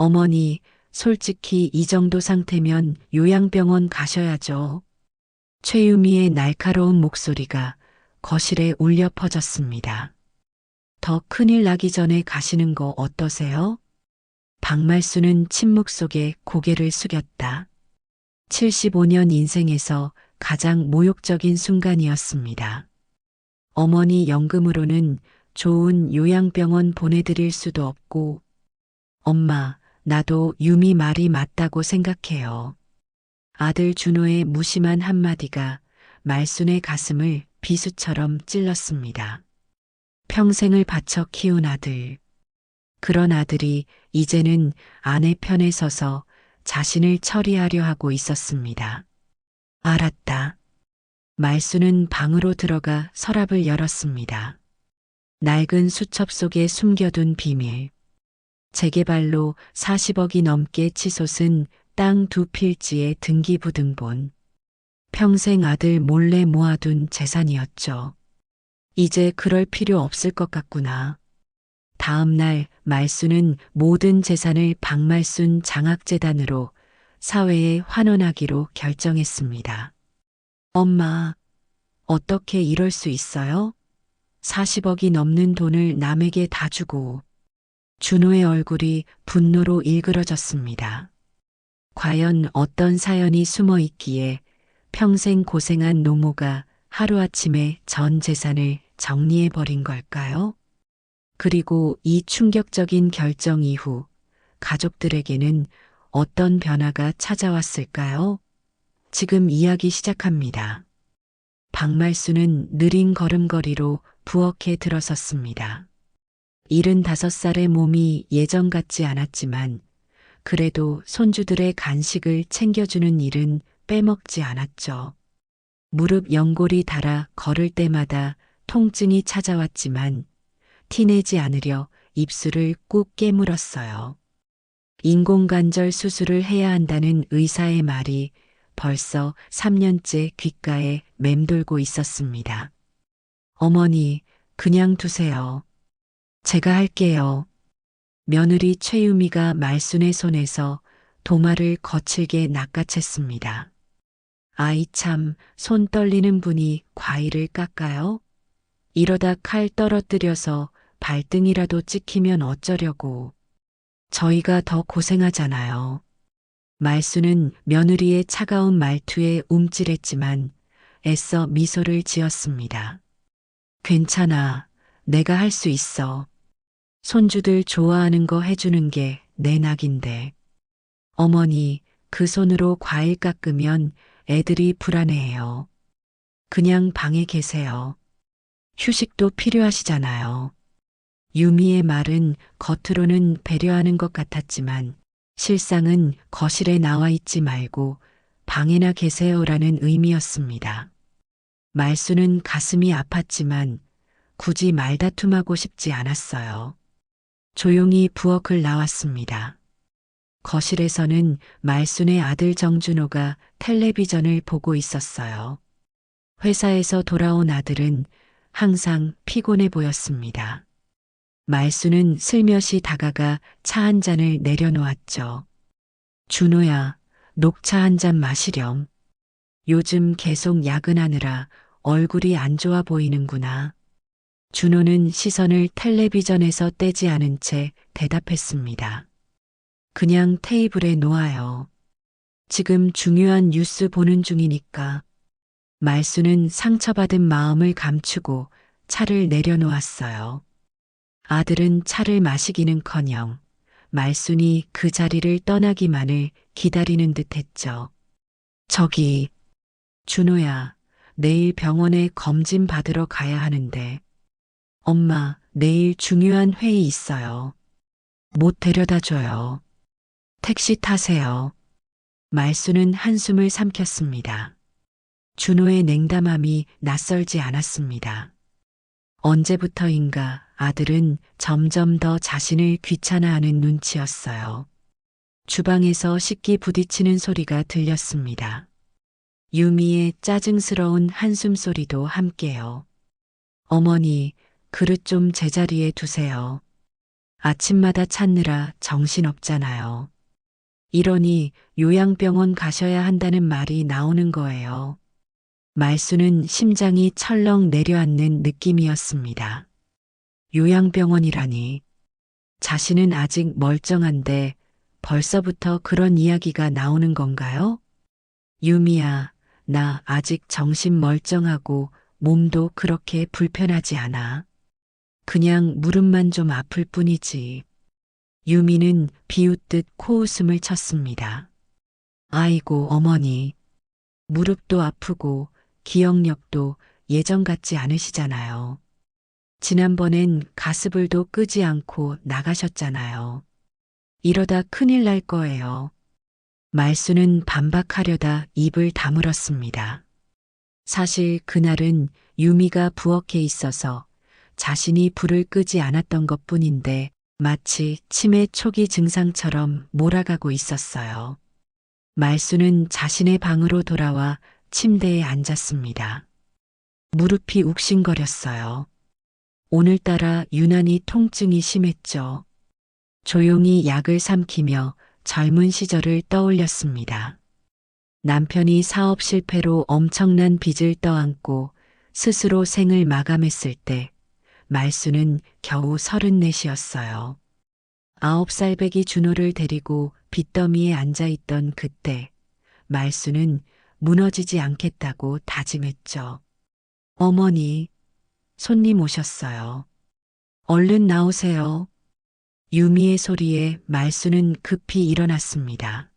어머니, 솔직히 이 정도 상태면 요양병원 가셔야죠. 최유미의 날카로운 목소리가 거실에 울려 퍼졌습니다. 더 큰일 나기 전에 가시는 거 어떠세요? 박말수는 침묵 속에 고개를 숙였다. 75년 인생에서 가장 모욕적인 순간이었습니다. 어머니 연금으로는 좋은 요양병원 보내드릴 수도 없고, 엄마, 나도 유미 말이 맞다고 생각해요. 아들 준호의 무심한 한마디가 말순의 가슴을 비수처럼 찔렀습니다. 평생을 바쳐 키운 아들. 그런 아들이 이제는 아내 편에 서서 자신을 처리하려 하고 있었습니다. 알았다. 말수는 방으로 들어가 서랍을 열었습니다. 낡은 수첩 속에 숨겨둔 비밀. 재개발로 40억이 넘게 치솟은 땅 2필지의 등기부등본. 평생 아들 몰래 모아둔 재산이었죠. 이제 그럴 필요 없을 것 같구나. 다음 날 말수는 모든 재산을 박말순 장학재단으로 사회에 환원하기로 결정했습니다. 엄마, 어떻게 이럴 수 있어요? 40억이 넘는 돈을 남에게 다 주고. 준호의 얼굴이 분노로 일그러졌습니다. 과연 어떤 사연이 숨어 있기에 평생 고생한 노모가 하루아침에 전 재산을 정리해버린 걸까요? 그리고 이 충격적인 결정 이후 가족들에게는 어떤 변화가 찾아왔을까요? 지금 이야기 시작합니다. 박말수는 느린 걸음걸이로 부엌에 들어섰습니다. 75살의 몸이 예전 같지 않았지만 그래도 손주들의 간식을 챙겨주는 일은 빼먹지 않았죠. 무릎 연골이 닳아 걸을 때마다 통증이 찾아왔지만 티내지 않으려 입술을 꾹 깨물었어요. 인공관절 수술을 해야 한다는 의사의 말이 벌써 3년째 귓가에 맴돌고 있었습니다. 어머니, 그냥 두세요. 제가 할게요. 며느리 최유미가 말순의 손에서 도마를 거칠게 낚아챘습니다. 아이 참, 손 떨리는 분이 과일을 깎아요? 이러다 칼 떨어뜨려서 발등이라도 찍히면 어쩌려고. 저희가 더 고생하잖아요. 말수는 며느리의 차가운 말투에 움찔했지만 애써 미소를 지었습니다. 괜찮아. 내가 할 수 있어. 손주들 좋아하는 거 해주는 게 내 낙인데. 어머니, 그 손으로 과일 깎으면 애들이 불안해해요. 그냥 방에 계세요. 휴식도 필요하시잖아요. 유미의 말은 겉으로는 배려하는 것 같았지만 실상은 거실에 나와 있지 말고 방에나 계세요라는 의미였습니다. 말수는 가슴이 아팠지만 굳이 말다툼하고 싶지 않았어요. 조용히 부엌을 나왔습니다. 거실에서는 말순의 아들 정준호가 텔레비전을 보고 있었어요. 회사에서 돌아온 아들은 항상 피곤해 보였습니다. 말수는 슬며시 다가가 차 한 잔을 내려놓았죠. 준호야, 녹차 한 잔 마시렴. 요즘 계속 야근하느라 얼굴이 안 좋아 보이는구나. 준호는 시선을 텔레비전에서 떼지 않은 채 대답했습니다. 그냥 테이블에 놓아요. 지금 중요한 뉴스 보는 중이니까. 말수는 상처받은 마음을 감추고 차를 내려놓았어요. 아들은 차를 마시기는커녕 말순이 그 자리를 떠나기만을 기다리는 듯 했죠. 저기, 준호야, 내일 병원에 검진 받으러 가야 하는데. 엄마, 내일 중요한 회의 있어요. 못 데려다 줘요. 택시 타세요. 말수는 한숨을 삼켰습니다. 준호의 냉담함이 낯설지 않았습니다. 언제부터인가 아들은 점점 더 자신을 귀찮아하는 눈치였어요. 주방에서 식기 부딪히는 소리가 들렸습니다. 유미의 짜증스러운 한숨 소리도 함께요. 어머니, 그릇 좀 제자리에 두세요. 아침마다 찾느라 정신없잖아요. 이러니 요양병원 가셔야 한다는 말이 나오는 거예요. 말수는 심장이 철렁 내려앉는 느낌이었습니다. 요양병원이라니. 자신은 아직 멀쩡한데 벌써부터 그런 이야기가 나오는 건가요? 유미야, 나 아직 정신 멀쩡하고 몸도 그렇게 불편하지 않아. 그냥 무릎만 좀 아플 뿐이지. 유미는 비웃듯 코웃음을 쳤습니다. 아이고, 어머니. 무릎도 아프고 기억력도 예전 같지 않으시잖아요. 지난번엔 가스불도 끄지 않고 나가셨잖아요. 이러다 큰일 날 거예요. 말수는 반박하려다 입을 다물었습니다. 사실 그날은 유미가 부엌에 있어서 자신이 불을 끄지 않았던 것 뿐인데 마치 치매 초기 증상처럼 몰아가고 있었어요. 말수는 자신의 방으로 돌아와 침대에 앉았습니다. 무릎이 욱신거렸어요. 오늘따라 유난히 통증이 심했죠. 조용히 약을 삼키며 젊은 시절을 떠올렸습니다. 남편이 사업 실패로 엄청난 빚을 떠안고 스스로 생을 마감했을 때 말수는 겨우 34이었어요. 9살 배기 준호를 데리고 빚더미에 앉아있던 그때 말수는 무너지지 않겠다고 다짐했죠. 어머니, 손님 오셨어요. 얼른 나오세요. 유미의 소리에 말수는 급히 일어났습니다.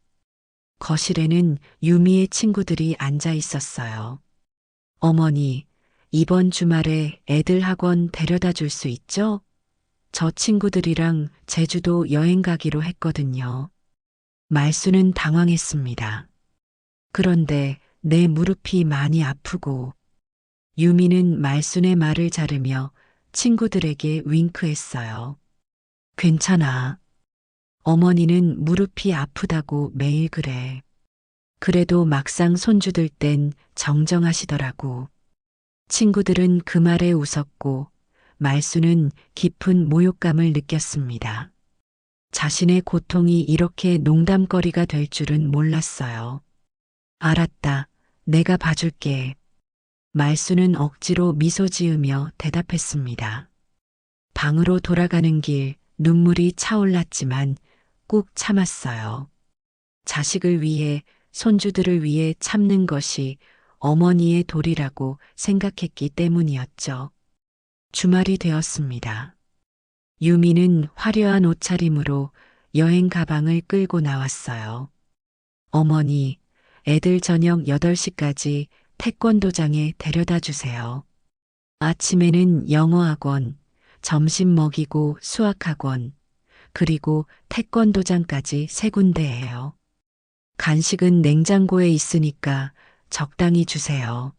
거실에는 유미의 친구들이 앉아 있었어요. 어머니, 이번 주말에 애들 학원 데려다 줄 수 있죠? 저 친구들이랑 제주도 여행 가기로 했거든요. 말수는 당황했습니다. 그런데 내 무릎이 많이 아프고 유미는 말순의 말을 자르며 친구들에게 윙크했어요. 괜찮아. 어머니는 무릎이 아프다고 매일 그래. 그래도 막상 손주들 땐 정정하시더라고. 친구들은 그 말에 웃었고 말수는 깊은 모욕감을 느꼈습니다. 자신의 고통이 이렇게 농담거리가 될 줄은 몰랐어요. 알았다. 내가 봐줄게. 말수는 억지로 미소 지으며 대답했습니다. 방으로 돌아가는 길 눈물이 차올랐지만 꾹 참았어요. 자식을 위해 손주들을 위해 참는 것이 어머니의 도리라고 생각했기 때문이었죠. 주말이 되었습니다. 유미는 화려한 옷차림으로 여행 가방을 끌고 나왔어요. 어머니, 애들 저녁 8시까지 태권도장에 데려다 주세요. 아침에는 영어학원, 점심 먹이고 수학학원, 그리고 태권도장까지 3군데예요. 간식은 냉장고에 있으니까 적당히 주세요.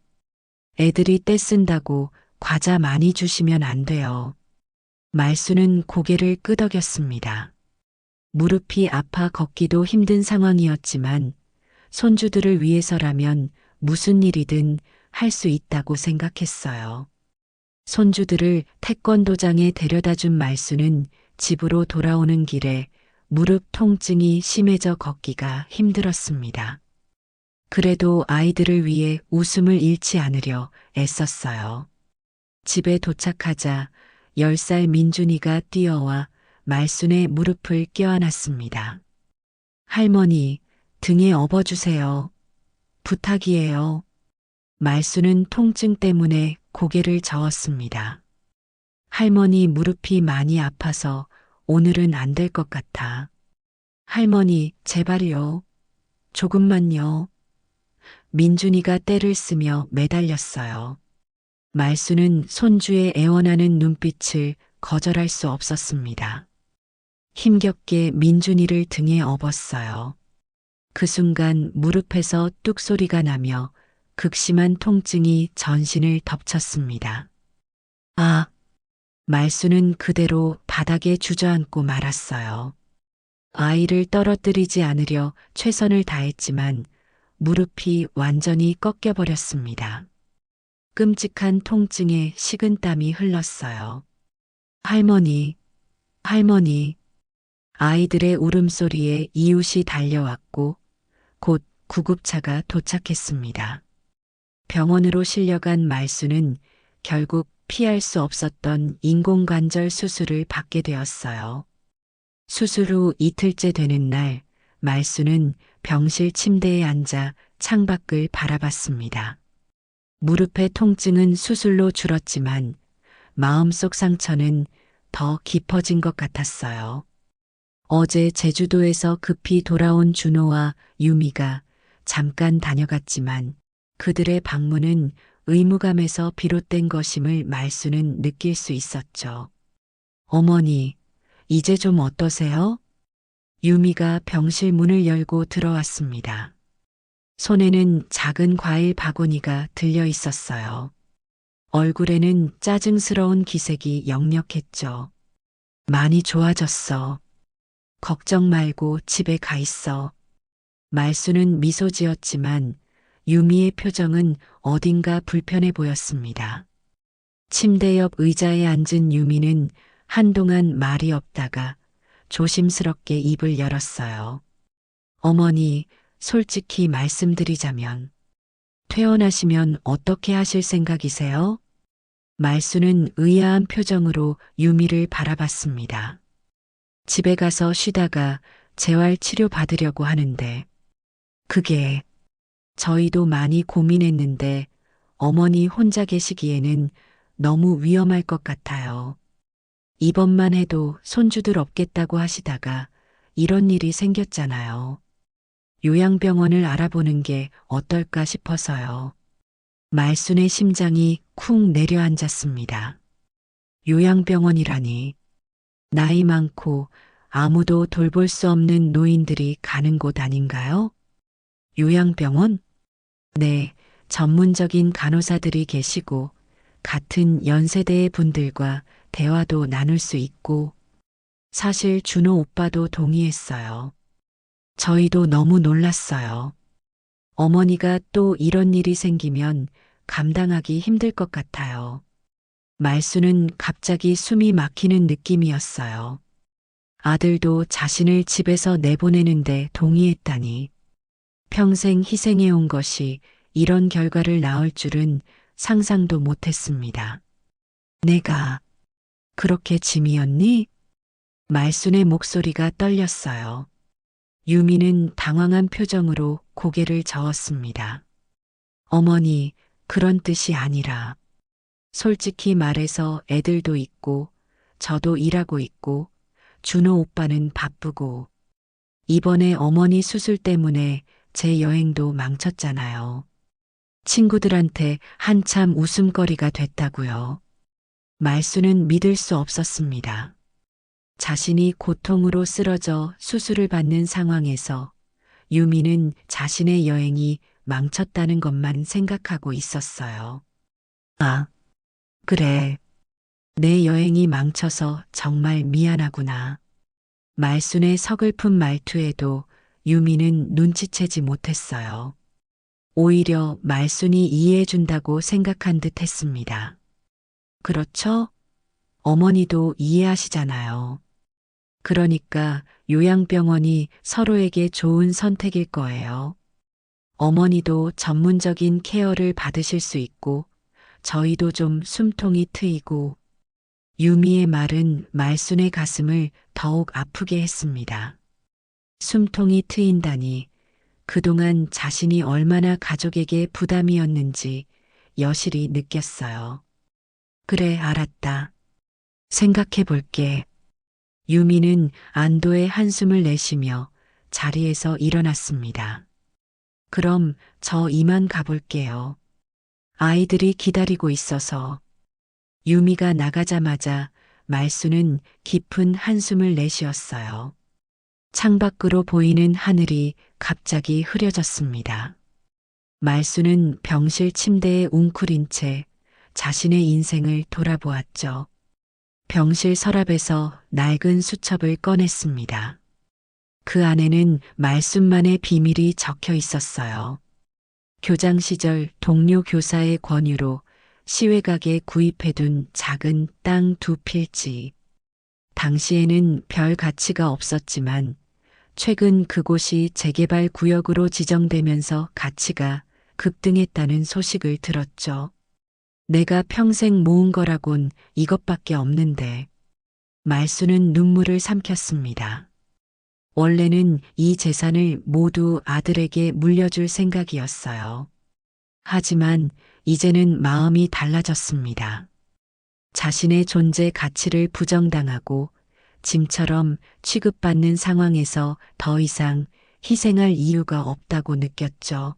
애들이 떼쓴다고 과자 많이 주시면 안 돼요. 말수는 고개를 끄덕였습니다. 무릎이 아파 걷기도 힘든 상황이었지만 손주들을 위해서라면 무슨 일이든 할 수 있다고 생각했어요. 손주들을 태권도장에 데려다 준 말수는 집으로 돌아오는 길에 무릎 통증이 심해져 걷기가 힘들었습니다. 그래도 아이들을 위해 웃음을 잃지 않으려 애썼어요. 집에 도착하자 10살 민준이가 뛰어와 말순의 무릎을 껴안았습니다. 할머니, 등에 업어주세요. 부탁이에요. 말순은 통증 때문에 고개를 저었습니다. 할머니 무릎이 많이 아파서 오늘은 안 될 것 같아. 할머니, 제발요. 조금만요. 민준이가 떼를 쓰며 매달렸어요. 말수는 손주의 애원하는 눈빛을 거절할 수 없었습니다. 힘겹게 민준이를 등에 업었어요. 그 순간 무릎에서 뚝 소리가 나며 극심한 통증이 전신을 덮쳤습니다. 아! 말수는 그대로 바닥에 주저앉고 말았어요. 아이를 떨어뜨리지 않으려 최선을 다했지만 무릎이 완전히 꺾여버렸습니다. 끔찍한 통증에 식은땀이 흘렀어요. 할머니, 할머니, 아이들의 울음소리에 이웃이 달려왔고 곧 구급차가 도착했습니다. 병원으로 실려간 말수는 결국 피할 수 없었던 인공관절 수술을 받게 되었어요. 수술 후 이틀째 되는 날, 말수는 병실 침대에 앉아 창밖을 바라봤습니다. 무릎의 통증은 수술로 줄었지만 마음속 상처는 더 깊어진 것 같았어요. 어제 제주도에서 급히 돌아온 준호와 유미가 잠깐 다녀갔지만 그들의 방문은 의무감에서 비롯된 것임을 말수는 느낄 수 있었죠. 어머니, 이제 좀 어떠세요? 유미가 병실 문을 열고 들어왔습니다. 손에는 작은 과일 바구니가 들려 있었어요. 얼굴에는 짜증스러운 기색이 역력했죠. 많이 좋아졌어. 걱정 말고 집에 가 있어. 말수는 미소 지었지만 유미의 표정은 어딘가 불편해 보였습니다. 침대 옆 의자에 앉은 유미는 한동안 말이 없다가 조심스럽게 입을 열었어요. 어머니, 솔직히 말씀드리자면 퇴원하시면 어떻게 하실 생각이세요? 말수는 의아한 표정으로 유미를 바라봤습니다. 집에 가서 쉬다가 재활 치료 받으려고 하는데 그게 저희도 많이 고민했는데 어머니 혼자 계시기에는 너무 위험할 것 같아요. 이번만 해도 손주들 없겠다고 하시다가 이런 일이 생겼잖아요. 요양병원을 알아보는 게 어떨까 싶어서요. 말순의 심장이 쿵 내려앉았습니다. 요양병원이라니. 나이 많고 아무도 돌볼 수 없는 노인들이 가는 곳 아닌가요? 요양병원? 네, 전문적인 간호사들이 계시고 같은 연세대의 분들과 대화도 나눌 수 있고 사실 준호 오빠도 동의했어요. 저희도 너무 놀랐어요. 어머니가 또 이런 일이 생기면 감당하기 힘들 것 같아요. 말수는 갑자기 숨이 막히는 느낌이었어요. 아들도 자신을 집에서 내보내는데 동의했다니. 평생 희생해온 것이 이런 결과를 낳을 줄은 상상도 못했습니다. 내가 그렇게 짐이었니? 말순의 목소리가 떨렸어요. 유미는 당황한 표정으로 고개를 저었습니다. 어머니, 그런 뜻이 아니라 솔직히 말해서 애들도 있고 저도 일하고 있고 준호 오빠는 바쁘고 이번에 어머니 수술 때문에 제 여행도 망쳤잖아요. 친구들한테 한참 웃음거리가 됐다고요. 말수는 믿을 수 없었습니다. 자신이 고통으로 쓰러져 수술을 받는 상황에서 유미는 자신의 여행이 망쳤다는 것만 생각하고 있었어요. 아, 그래. 내 여행이 망쳐서 정말 미안하구나. 말순의 서글픈 말투에도 유미는 눈치채지 못했어요. 오히려 말순이 이해해준다고 생각한 듯 했습니다. 그렇죠? 어머니도 이해하시잖아요. 그러니까 요양병원이 서로에게 좋은 선택일 거예요. 어머니도 전문적인 케어를 받으실 수 있고 저희도 좀 숨통이 트이고 유미의 말은 말순의 가슴을 더욱 아프게 했습니다. 숨통이 트인다니 그동안 자신이 얼마나 가족에게 부담이었는지 여실히 느꼈어요. 그래, 알았다. 생각해 볼게. 유미는 안도의 한숨을 내쉬며 자리에서 일어났습니다. 그럼 저 이만 가볼게요. 아이들이 기다리고 있어서. 유미가 나가자마자 말수는 깊은 한숨을 내쉬었어요. 창밖으로 보이는 하늘이 갑자기 흐려졌습니다. 말수는 병실 침대에 웅크린 채 자신의 인생을 돌아보았죠. 병실 서랍에서 낡은 수첩을 꺼냈습니다. 그 안에는 말순만의 비밀이 적혀 있었어요. 교장 시절 동료 교사의 권유로 시외각에 구입해둔 작은 땅 2필지. 당시에는 별 가치가 없었지만 최근 그곳이 재개발 구역으로 지정되면서 가치가 급등했다는 소식을 들었죠. 내가 평생 모은 거라곤 이것밖에 없는데. 말수는 눈물을 삼켰습니다. 원래는 이 재산을 모두 아들에게 물려줄 생각이었어요. 하지만 이제는 마음이 달라졌습니다. 자신의 존재 가치를 부정당하고 짐처럼 취급받는 상황에서 더 이상 희생할 이유가 없다고 느꼈죠.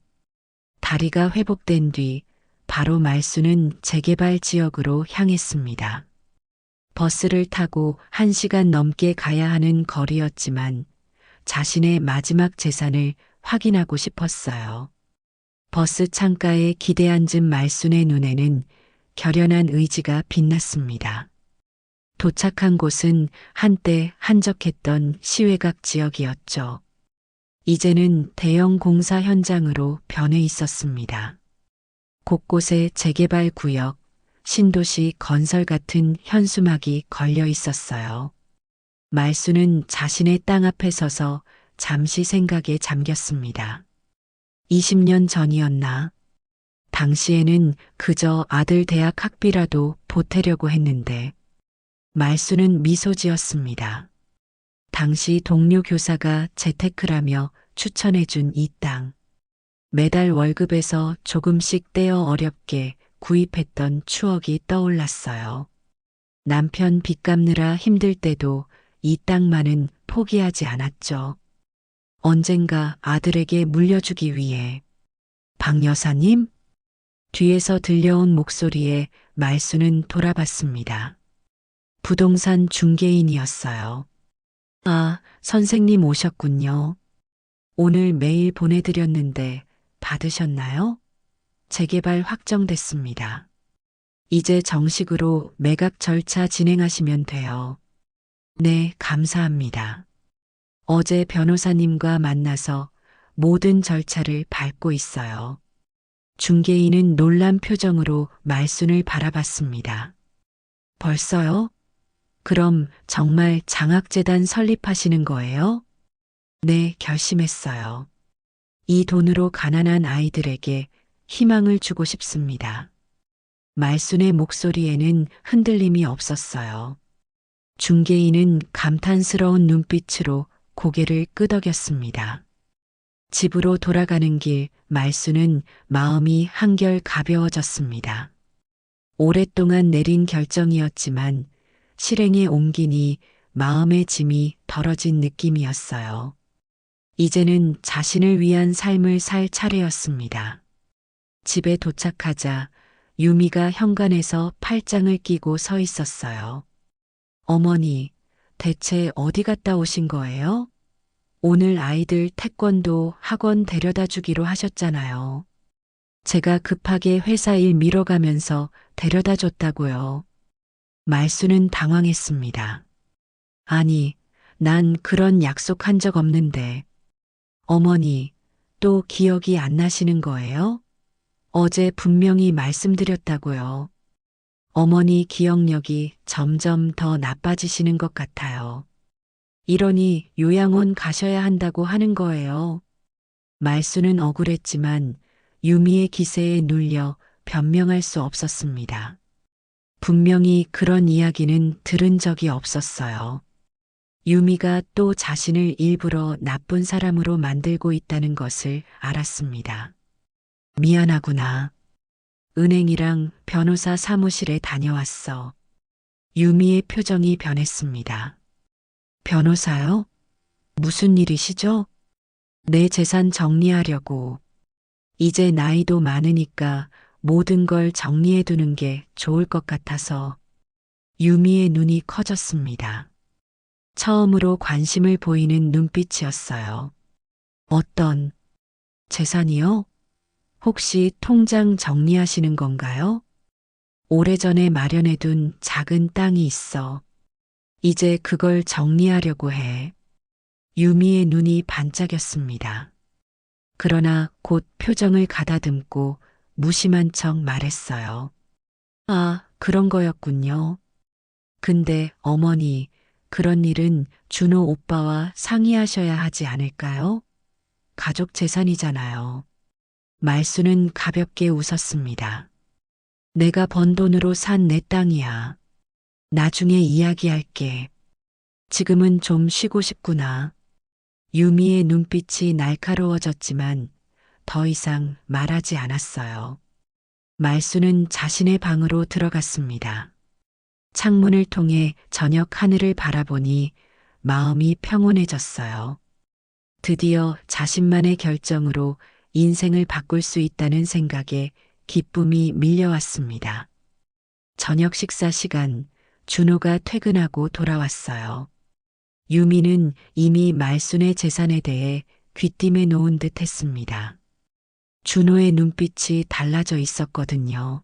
다리가 회복된 뒤 바로 말수는 재개발 지역으로 향했습니다. 버스를 타고 1시간 넘게 가야 하는 거리였지만 자신의 마지막 재산을 확인하고 싶었어요. 버스 창가에 기대 앉은 말순의 눈에는 결연한 의지가 빛났습니다. 도착한 곳은 한때 한적했던 시외각 지역이었죠. 이제는 대형 공사 현장으로 변해 있었습니다. 곳곳에 재개발 구역, 신도시 건설 같은 현수막이 걸려 있었어요. 말수는 자신의 땅 앞에 서서 잠시 생각에 잠겼습니다. 20년 전이었나? 당시에는 그저 아들 대학 학비라도 보태려고 했는데 말수는 미소 지었습니다. 당시 동료 교사가 재테크라며 추천해준 이 땅. 매달 월급에서 조금씩 떼어 어렵게 구입했던 추억이 떠올랐어요. 남편 빚 갚느라 힘들 때도 이 땅만은 포기하지 않았죠. 언젠가 아들에게 물려주기 위해. 박 여사님? 뒤에서 들려온 목소리에 말수는 돌아봤습니다. 부동산 중개인이었어요. 아, 선생님 오셨군요. 오늘 메일 보내드렸는데 받으셨나요? 재개발 확정됐습니다. 이제 정식으로 매각 절차 진행하시면 돼요. 네, 감사합니다. 어제 변호사님과 만나서 모든 절차를 밟고 있어요. 중개인은 놀란 표정으로 말순을 바라봤습니다. 벌써요? 그럼 정말 장학재단 설립하시는 거예요? 네, 결심했어요. 이 돈으로 가난한 아이들에게 희망을 주고 싶습니다. 말순의 목소리에는 흔들림이 없었어요. 중개인은 감탄스러운 눈빛으로 고개를 끄덕였습니다. 집으로 돌아가는 길 말순은 마음이 한결 가벼워졌습니다. 오랫동안 내린 결정이었지만 실행에 옮기니 마음의 짐이 덜어진 느낌이었어요. 이제는 자신을 위한 삶을 살 차례였습니다. 집에 도착하자 유미가 현관에서 팔짱을 끼고 서 있었어요. 어머니, 대체 어디 갔다 오신 거예요? 오늘 아이들 태권도 학원 데려다 주기로 하셨잖아요. 제가 급하게 회사 일 미뤄가면서 데려다 줬다고요. 말수는 당황했습니다. 아니, 난 그런 약속한 적 없는데. 어머니, 또 기억이 안 나시는 거예요? 어제 분명히 말씀드렸다고요. 어머니 기억력이 점점 더 나빠지시는 것 같아요. 이러니 요양원 가셔야 한다고 하는 거예요. 말수는 억울했지만 유미의 기세에 눌려 변명할 수 없었습니다. 분명히 그런 이야기는 들은 적이 없었어요. 유미가 또 자신을 일부러 나쁜 사람으로 만들고 있다는 것을 알았습니다. 미안하구나. 은행이랑 변호사 사무실에 다녀왔어. 유미의 표정이 변했습니다. 변호사요? 무슨 일이시죠? 내 재산 정리하려고. 이제 나이도 많으니까 모든 걸 정리해 두는 게 좋을 것 같아서. 유미의 눈이 커졌습니다. 처음으로 관심을 보이는 눈빛이었어요. 어떤 재산이요? 혹시 통장 정리하시는 건가요? 오래전에 마련해둔 작은 땅이 있어. 이제 그걸 정리하려고 해. 유미의 눈이 반짝였습니다. 그러나 곧 표정을 가다듬고 무심한 척 말했어요. 아, 그런 거였군요. 근데 어머니, 그런 일은 준호 오빠와 상의하셔야 하지 않을까요? 가족 재산이잖아요. 말수는 가볍게 웃었습니다. 내가 번 돈으로 산 내 땅이야. 나중에 이야기할게. 지금은 좀 쉬고 싶구나. 유미의 눈빛이 날카로워졌지만 더 이상 말하지 않았어요. 말수는 자신의 방으로 들어갔습니다. 창문을 통해 저녁 하늘을 바라보니 마음이 평온해졌어요. 드디어 자신만의 결정으로 인생을 바꿀 수 있다는 생각에 기쁨이 밀려왔습니다. 저녁 식사 시간, 준호가 퇴근하고 돌아왔어요. 유미는 이미 말순의 재산에 대해 귀띔해 놓은 듯 했습니다. 준호의 눈빛이 달라져 있었거든요.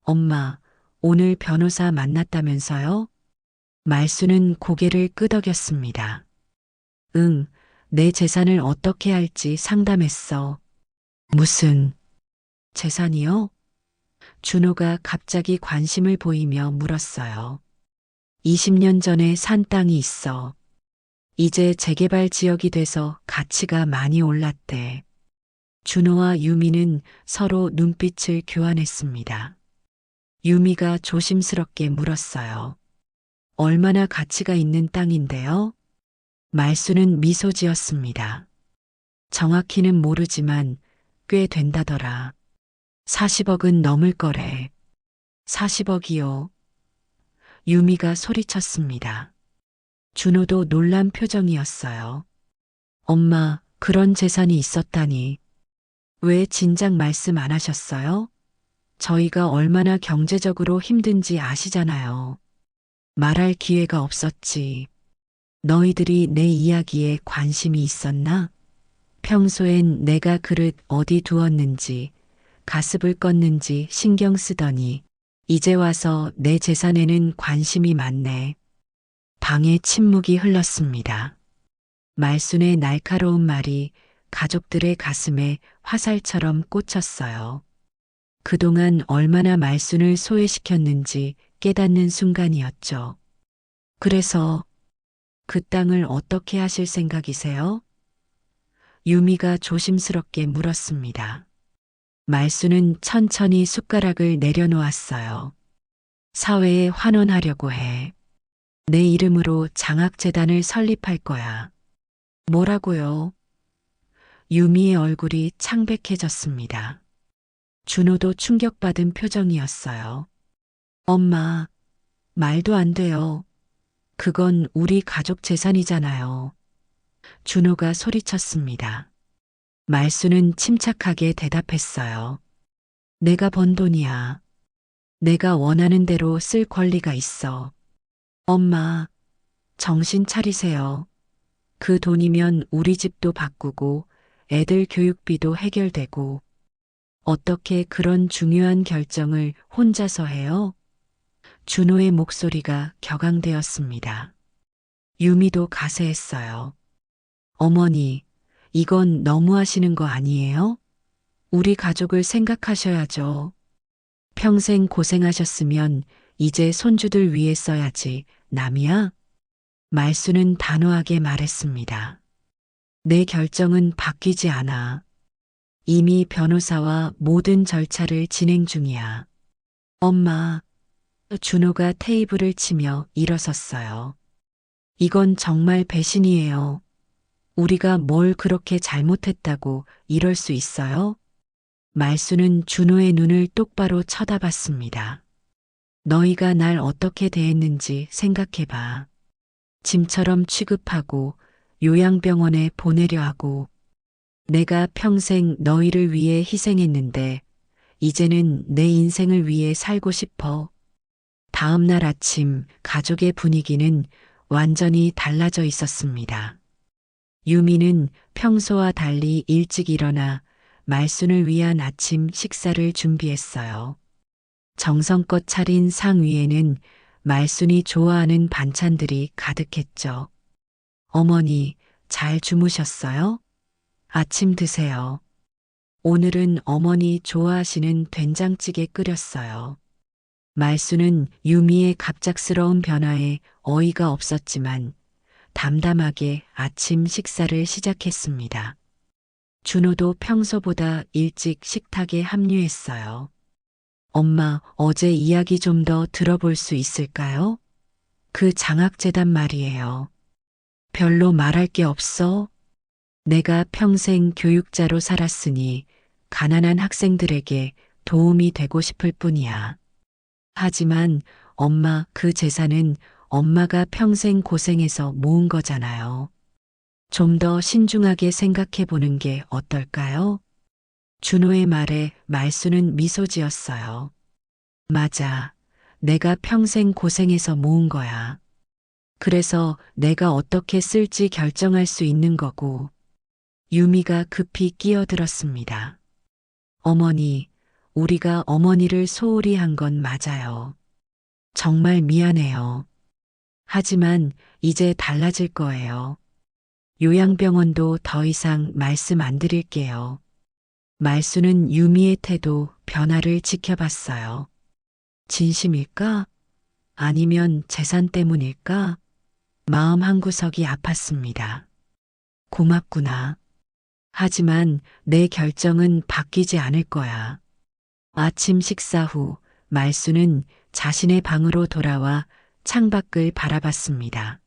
엄마, 오늘 변호사 만났다면서요? 말수는 고개를 끄덕였습니다. 응, 내 재산을 어떻게 할지 상담했어. 무슨 재산이요? 준호가 갑자기 관심을 보이며 물었어요. 20년 전에 산 땅이 있어. 이제 재개발 지역이 돼서 가치가 많이 올랐대. 준호와 유미는 서로 눈빛을 교환했습니다. 유미가 조심스럽게 물었어요. 얼마나 가치가 있는 땅인데요? 말수는 미소 지었습니다. 정확히는 모르지만 꽤 된다더라. 40억은 넘을 거래. 40억이요. 유미가 소리쳤습니다. 준호도 놀란 표정이었어요. 엄마, 그런 재산이 있었다니. 왜 진작 말씀 안 하셨어요? 저희가 얼마나 경제적으로 힘든지 아시잖아요. 말할 기회가 없었지. 너희들이 내 이야기에 관심이 있었나? 평소엔 내가 그릇 어디 두었는지, 가습을 껐는지 신경 쓰더니 이제 와서 내 재산에는 관심이 많네. 방에 침묵이 흘렀습니다. 말순의 날카로운 말이 가족들의 가슴에 화살처럼 꽂혔어요. 그동안 얼마나 말순을 소외시켰는지 깨닫는 순간이었죠. 그래서 그 땅을 어떻게 하실 생각이세요? 유미가 조심스럽게 물었습니다. 말수는 천천히 숟가락을 내려놓았어요. 사회에 환원하려고 해. 내 이름으로 장학재단을 설립할 거야. 뭐라고요? 유미의 얼굴이 창백해졌습니다. 준호도 충격받은 표정이었어요. 엄마, 말도 안 돼요. 그건 우리 가족 재산이잖아요. 준호가 소리쳤습니다. 말수는 침착하게 대답했어요. 내가 번 돈이야. 내가 원하는 대로 쓸 권리가 있어. 엄마, 정신 차리세요. 그 돈이면 우리 집도 바꾸고 애들 교육비도 해결되고 어떻게 그런 중요한 결정을 혼자서 해요? 준호의 목소리가 격앙되었습니다. 유미도 가세했어요. 어머니, 이건 너무하시는 거 아니에요? 우리 가족을 생각하셔야죠. 평생 고생하셨으면 이제 손주들 위해 써야지, 남이야? 말수는 단호하게 말했습니다. 내 결정은 바뀌지 않아. 이미 변호사와 모든 절차를 진행 중이야. 엄마, 준호가 테이블을 치며 일어섰어요. 이건 정말 배신이에요. 우리가 뭘 그렇게 잘못했다고 이럴 수 있어요? 말수는 준호의 눈을 똑바로 쳐다봤습니다. 너희가 날 어떻게 대했는지 생각해봐. 짐처럼 취급하고 요양병원에 보내려 하고 내가 평생 너희를 위해 희생했는데 이제는 내 인생을 위해 살고 싶어. 다음 날 아침 가족의 분위기는 완전히 달라져 있었습니다. 유미는 평소와 달리 일찍 일어나 말순을 위한 아침 식사를 준비했어요. 정성껏 차린 상 위에는 말순이 좋아하는 반찬들이 가득했죠. 어머니, 잘 주무셨어요? 아침 드세요. 오늘은 어머니 좋아하시는 된장찌개 끓였어요. 말수는 유미의 갑작스러운 변화에 어이가 없었지만 담담하게 아침 식사를 시작했습니다. 준호도 평소보다 일찍 식탁에 합류했어요. 엄마, 어제 이야기 좀 더 들어볼 수 있을까요? 그 장학재단 말이에요. 별로 말할 게 없어. 내가 평생 교육자로 살았으니 가난한 학생들에게 도움이 되고 싶을 뿐이야. 하지만 엄마, 그 재산은 엄마가 평생 고생해서 모은 거잖아요. 좀 더 신중하게 생각해 보는 게 어떨까요? 준호의 말에 말수는 미소 지었어요. 맞아. 내가 평생 고생해서 모은 거야. 그래서 내가 어떻게 쓸지 결정할 수 있는 거고. 유미가 급히 끼어들었습니다. 어머니, 우리가 어머니를 소홀히 한 건 맞아요. 정말 미안해요. 하지만 이제 달라질 거예요. 요양병원도 더 이상 말씀 안 드릴게요. 말수는 유미의 태도 변화를 지켜봤어요. 진심일까? 아니면 재산 때문일까? 마음 한구석이 아팠습니다. 고맙구나. 하지만 내 결정은 바뀌지 않을 거야. 아침 식사 후 말수는 자신의 방으로 돌아와 창밖을 바라봤습니다.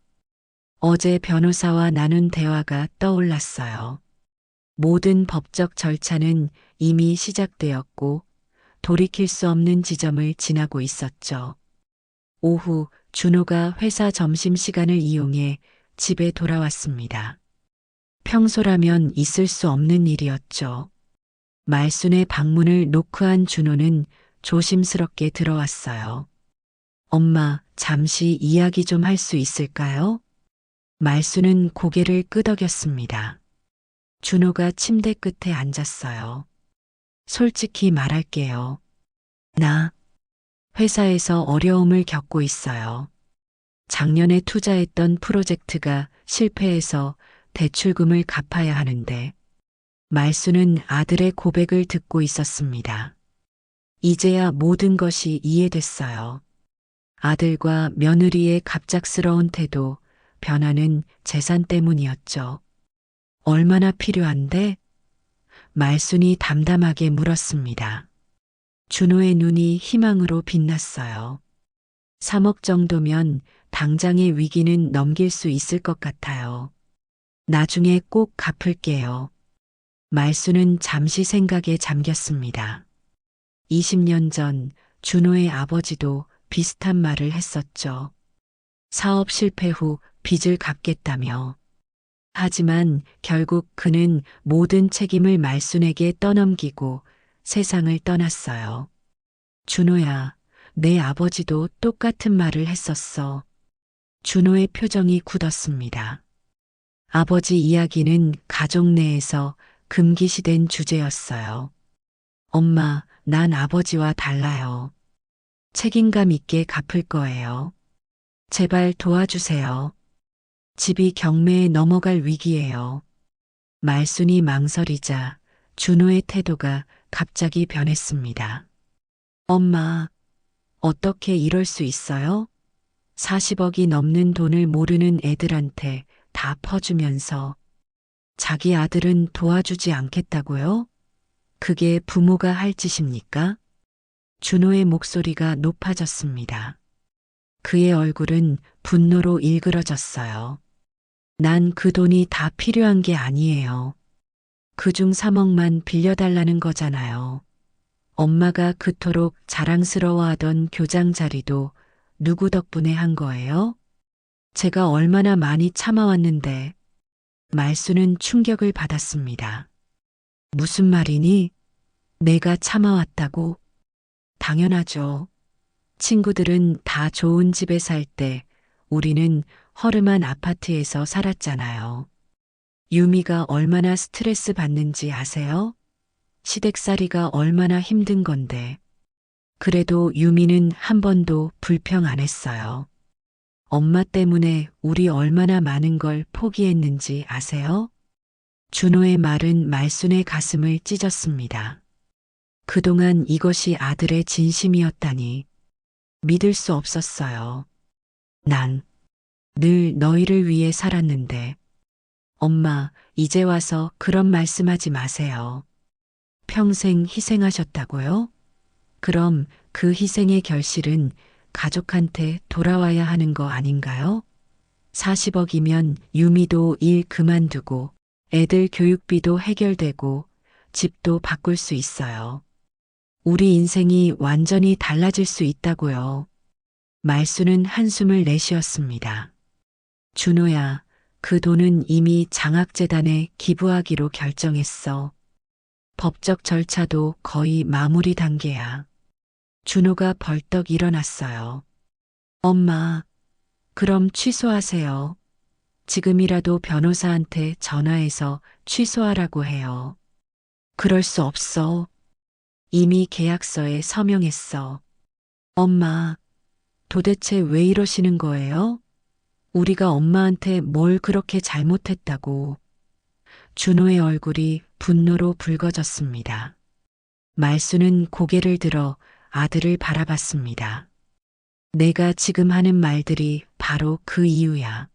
어제 변호사와 나눈 대화가 떠올랐어요. 모든 법적 절차는 이미 시작되었고 돌이킬 수 없는 지점을 지나고 있었죠. 오후 준호가 회사 점심시간을 이용해 집에 돌아왔습니다. 평소라면 있을 수 없는 일이었죠. 말순의 방문을 노크한 준호는 조심스럽게 들어왔어요. 엄마, 잠시 이야기 좀 할 수 있을까요? 말순은 고개를 끄덕였습니다. 준호가 침대 끝에 앉았어요. 솔직히 말할게요. 나 회사에서 어려움을 겪고 있어요. 작년에 투자했던 프로젝트가 실패해서 대출금을 갚아야 하는데 말수는 아들의 고백을 듣고 있었습니다. 이제야 모든 것이 이해됐어요. 아들과 며느리의 갑작스러운 태도, 변화는 재산 때문이었죠. 얼마나 필요한데? 말순이 담담하게 물었습니다. 준호의 눈이 희망으로 빛났어요. 3억 정도면 당장의 위기는 넘길 수 있을 것 같아요. 나중에 꼭 갚을게요. 말수는 잠시 생각에 잠겼습니다. 20년 전 준호의 아버지도 비슷한 말을 했었죠. 사업 실패 후 빚을 갚겠다며. 하지만 결국 그는 모든 책임을 말순에게 떠넘기고 세상을 떠났어요. 준호야, 내 아버지도 똑같은 말을 했었어. 준호의 표정이 굳었습니다. 아버지 이야기는 가족 내에서 금기시된 주제였어요. 엄마, 난 아버지와 달라요. 책임감 있게 갚을 거예요. 제발 도와주세요. 집이 경매에 넘어갈 위기예요. 말순이 망설이자 준호의 태도가 갑자기 변했습니다. 엄마, 어떻게 이럴 수 있어요? 40억이 넘는 돈을 모르는 애들한테 다 퍼주면서 자기 아들은 도와주지 않겠다고요? 그게 부모가 할 짓입니까? 준호의 목소리가 높아졌습니다. 그의 얼굴은 분노로 일그러졌어요. 난 그 돈이 다 필요한 게 아니에요. 그중 3억만 빌려달라는 거잖아요. 엄마가 그토록 자랑스러워하던 교장 자리도 누구 덕분에 한 거예요? 제가 얼마나 많이 참아왔는데. 말수는 충격을 받았습니다. 무슨 말이니? 내가 참아왔다고? 당연하죠. 친구들은 다 좋은 집에 살 때 우리는 허름한 아파트에서 살았잖아요. 유미가 얼마나 스트레스 받는지 아세요? 시댁살이가 얼마나 힘든 건데. 그래도 유미는 한 번도 불평 안 했어요. 엄마 때문에 우리 얼마나 많은 걸 포기했는지 아세요? 준호의 말은 말순의 가슴을 찢었습니다. 그동안 이것이 아들의 진심이었다니. 믿을 수 없었어요. 난 늘 너희를 위해 살았는데. 엄마, 이제 와서 그런 말씀하지 마세요. 평생 희생하셨다고요? 그럼 그 희생의 결실은 가족한테 돌아와야 하는 거 아닌가요? 40억이면 유미도 일 그만두고 애들 교육비도 해결되고 집도 바꿀 수 있어요. 우리 인생이 완전히 달라질 수 있다고요. 말수는 한숨을 내쉬었습니다. 준호야, 그 돈은 이미 장학재단에 기부하기로 결정했어. 법적 절차도 거의 마무리 단계야. 준호가 벌떡 일어났어요. 엄마, 그럼 취소하세요. 지금이라도 변호사한테 전화해서 취소하라고 해요. 그럴 수 없어. 이미 계약서에 서명했어. 엄마, 도대체 왜 이러시는 거예요? 우리가 엄마한테 뭘 그렇게 잘못했다고. 준호의 얼굴이 분노로 붉어졌습니다. 말수는 고개를 들어 아들을 바라봤습니다. 내가 지금 하는 말들이 바로 그 이유야.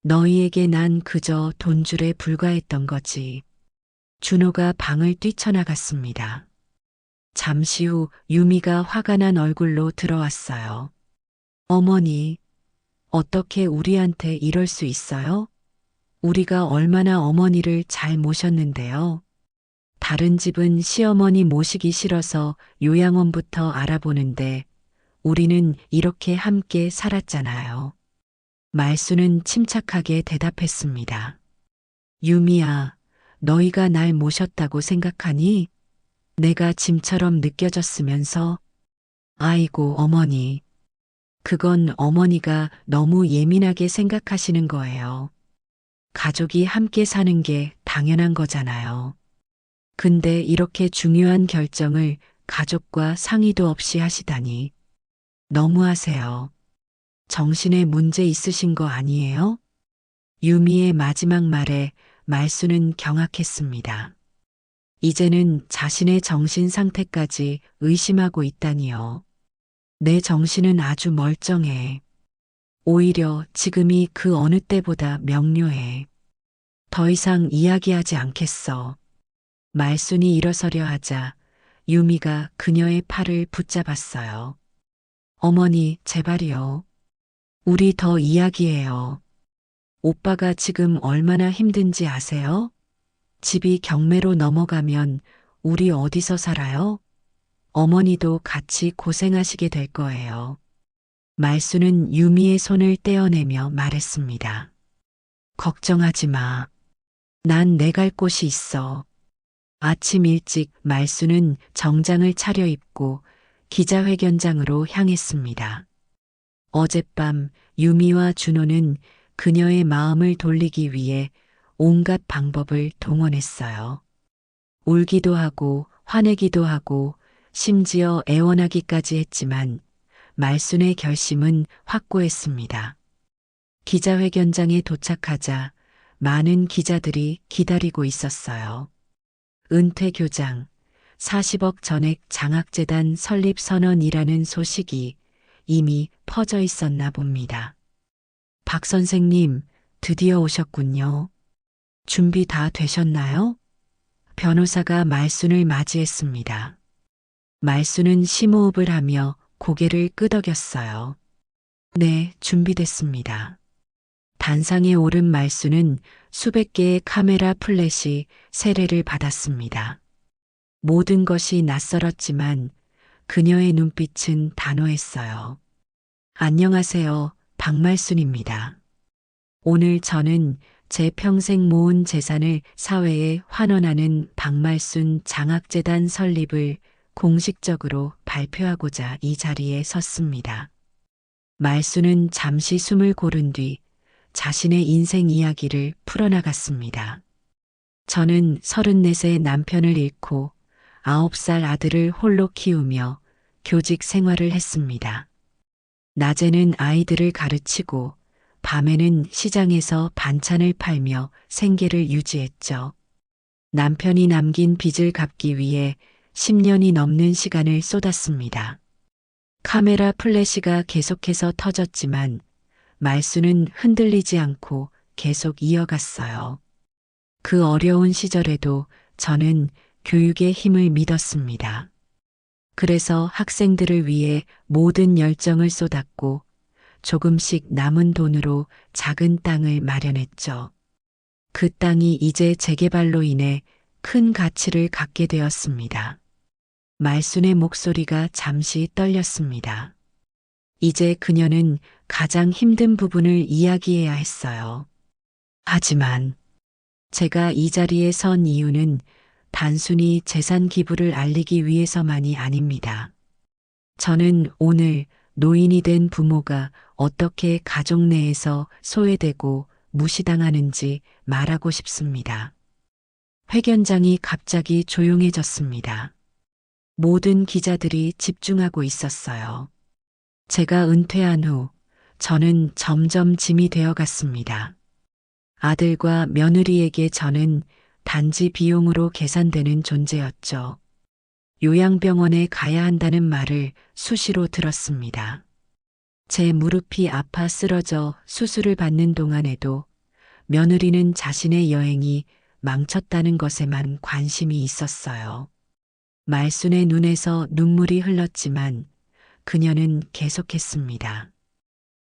너희에게 난 그저 돈줄에 불과했던 거지. 준호가 방을 뛰쳐나갔습니다. 잠시 후 유미가 화가 난 얼굴로 들어왔어요. 어머니, 어떻게 우리한테 이럴 수 있어요? 우리가 얼마나 어머니를 잘 모셨는데요. 다른 집은 시어머니 모시기 싫어서 요양원부터 알아보는데 우리는 이렇게 함께 살았잖아요. 말수는 침착하게 대답했습니다. 유미야, 너희가 날 모셨다고 생각하니? 내가 짐처럼 느껴졌으면서? 아이고, 어머니. 그건 어머니가 너무 예민하게 생각하시는 거예요. 가족이 함께 사는 게 당연한 거잖아요. 근데 이렇게 중요한 결정을 가족과 상의도 없이 하시다니. 너무하세요. 정신에 문제 있으신 거 아니에요? 유미의 마지막 말에 말수는 경악했습니다. 이제는 자신의 정신 상태까지 의심하고 있다니요. 내 정신은 아주 멀쩡해. 오히려 지금이 그 어느 때보다 명료해. 더 이상 이야기하지 않겠어. 말순이 일어서려 하자 유미가 그녀의 팔을 붙잡았어요. 어머니, 제발이요. 우리 더 이야기해요. 오빠가 지금 얼마나 힘든지 아세요? 집이 경매로 넘어가면 우리 어디서 살아요? 어머니도 같이 고생하시게 될 거예요. 말수는 유미의 손을 떼어내며 말했습니다. 걱정하지 마. 난 내 갈 곳이 있어. 아침 일찍 말수는 정장을 차려입고 기자회견장으로 향했습니다. 어젯밤 유미와 준호는 그녀의 마음을 돌리기 위해 온갖 방법을 동원했어요. 울기도 하고 화내기도 하고 심지어 애원하기까지 했지만 말순의 결심은 확고했습니다. 기자회견장에 도착하자 많은 기자들이 기다리고 있었어요. 은퇴교장, 40억 전액 장학재단 설립 선언이라는 소식이 이미 퍼져 있었나 봅니다. 박 선생님, 드디어 오셨군요. 준비 다 되셨나요? 변호사가 말순을 맞이했습니다. 말순은 심호흡을 하며 고개를 끄덕였어요. 네, 준비됐습니다. 단상에 오른 말순은 수백 개의 카메라 플래시 세례를 받았습니다. 모든 것이 낯설었지만 그녀의 눈빛은 단호했어요. 안녕하세요, 박말순입니다. 오늘 저는 제 평생 모은 재산을 사회에 환원하는 박말순 장학재단 설립을 공식적으로 발표하고자 이 자리에 섰습니다. 말순은 잠시 숨을 고른 뒤 자신의 인생 이야기를 풀어나갔습니다. 저는 34세 남편을 잃고 9살 아들을 홀로 키우며 교직 생활을 했습니다. 낮에는 아이들을 가르치고 밤에는 시장에서 반찬을 팔며 생계를 유지했죠. 남편이 남긴 빚을 갚기 위해 10년이 넘는 시간을 쏟았습니다. 카메라 플래시가 계속해서 터졌지만 말수는 흔들리지 않고 계속 이어갔어요. 그 어려운 시절에도 저는 교육의 힘을 믿었습니다. 그래서 학생들을 위해 모든 열정을 쏟았고 조금씩 남은 돈으로 작은 땅을 마련했죠. 그 땅이 이제 재개발로 인해 큰 가치를 갖게 되었습니다. 말순의 목소리가 잠시 떨렸습니다. 이제 그녀는 가장 힘든 부분을 이야기해야 했어요. 하지만 제가 이 자리에 선 이유는 단순히 재산 기부를 알리기 위해서만이 아닙니다. 저는 오늘 노인이 된 부모가 어떻게 가족 내에서 소외되고 무시당하는지 말하고 싶습니다. 회견장이 갑자기 조용해졌습니다. 모든 기자들이 집중하고 있었어요. 제가 은퇴한 후 저는 점점 짐이 되어 갔습니다. 아들과 며느리에게 저는 단지 비용으로 계산되는 존재였죠. 요양병원에 가야 한다는 말을 수시로 들었습니다. 제 무릎이 아파 쓰러져 수술을 받는 동안에도 며느리는 자신의 여행이 망쳤다는 것에만 관심이 있었어요. 말순의 눈에서 눈물이 흘렀지만 그녀는 계속했습니다.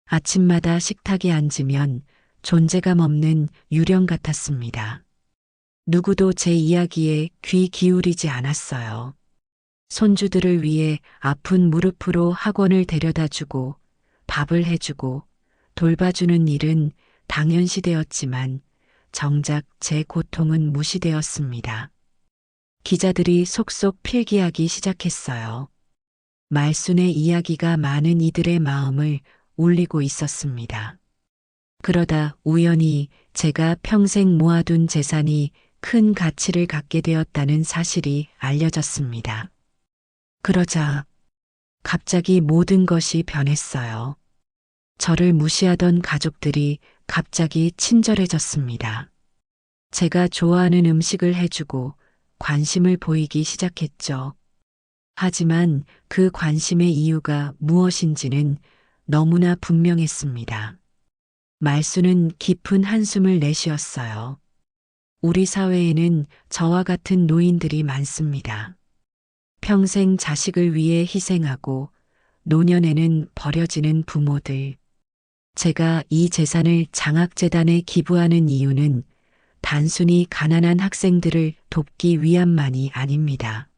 아침마다 식탁에 앉으면 존재감 없는 유령 같았습니다. 누구도 제 이야기에 귀 기울이지 않았어요. 손주들을 위해 아픈 무릎으로 학원을 데려다 주고 밥을 해주고 돌봐주는 일은 당연시되었지만 정작 제 고통은 무시되었습니다. 기자들이 속속 필기하기 시작했어요. 말순의 이야기가 많은 이들의 마음을 울리고 있었습니다. 그러다 우연히 제가 평생 모아둔 재산이 큰 가치를 갖게 되었다는 사실이 알려졌습니다. 그러자 갑자기 모든 것이 변했어요. 저를 무시하던 가족들이 갑자기 친절해졌습니다. 제가 좋아하는 음식을 해주고 관심을 보이기 시작했죠. 하지만 그 관심의 이유가 무엇인지는 너무나 분명했습니다. 말수는 깊은 한숨을 내쉬었어요. 우리 사회에는 저와 같은 노인들이 많습니다. 평생 자식을 위해 희생하고 노년에는 버려지는 부모들. 제가 이 재산을 장학재단에 기부하는 이유는 단순히 가난한 학생들을 돕기 위함만이 아닙니다.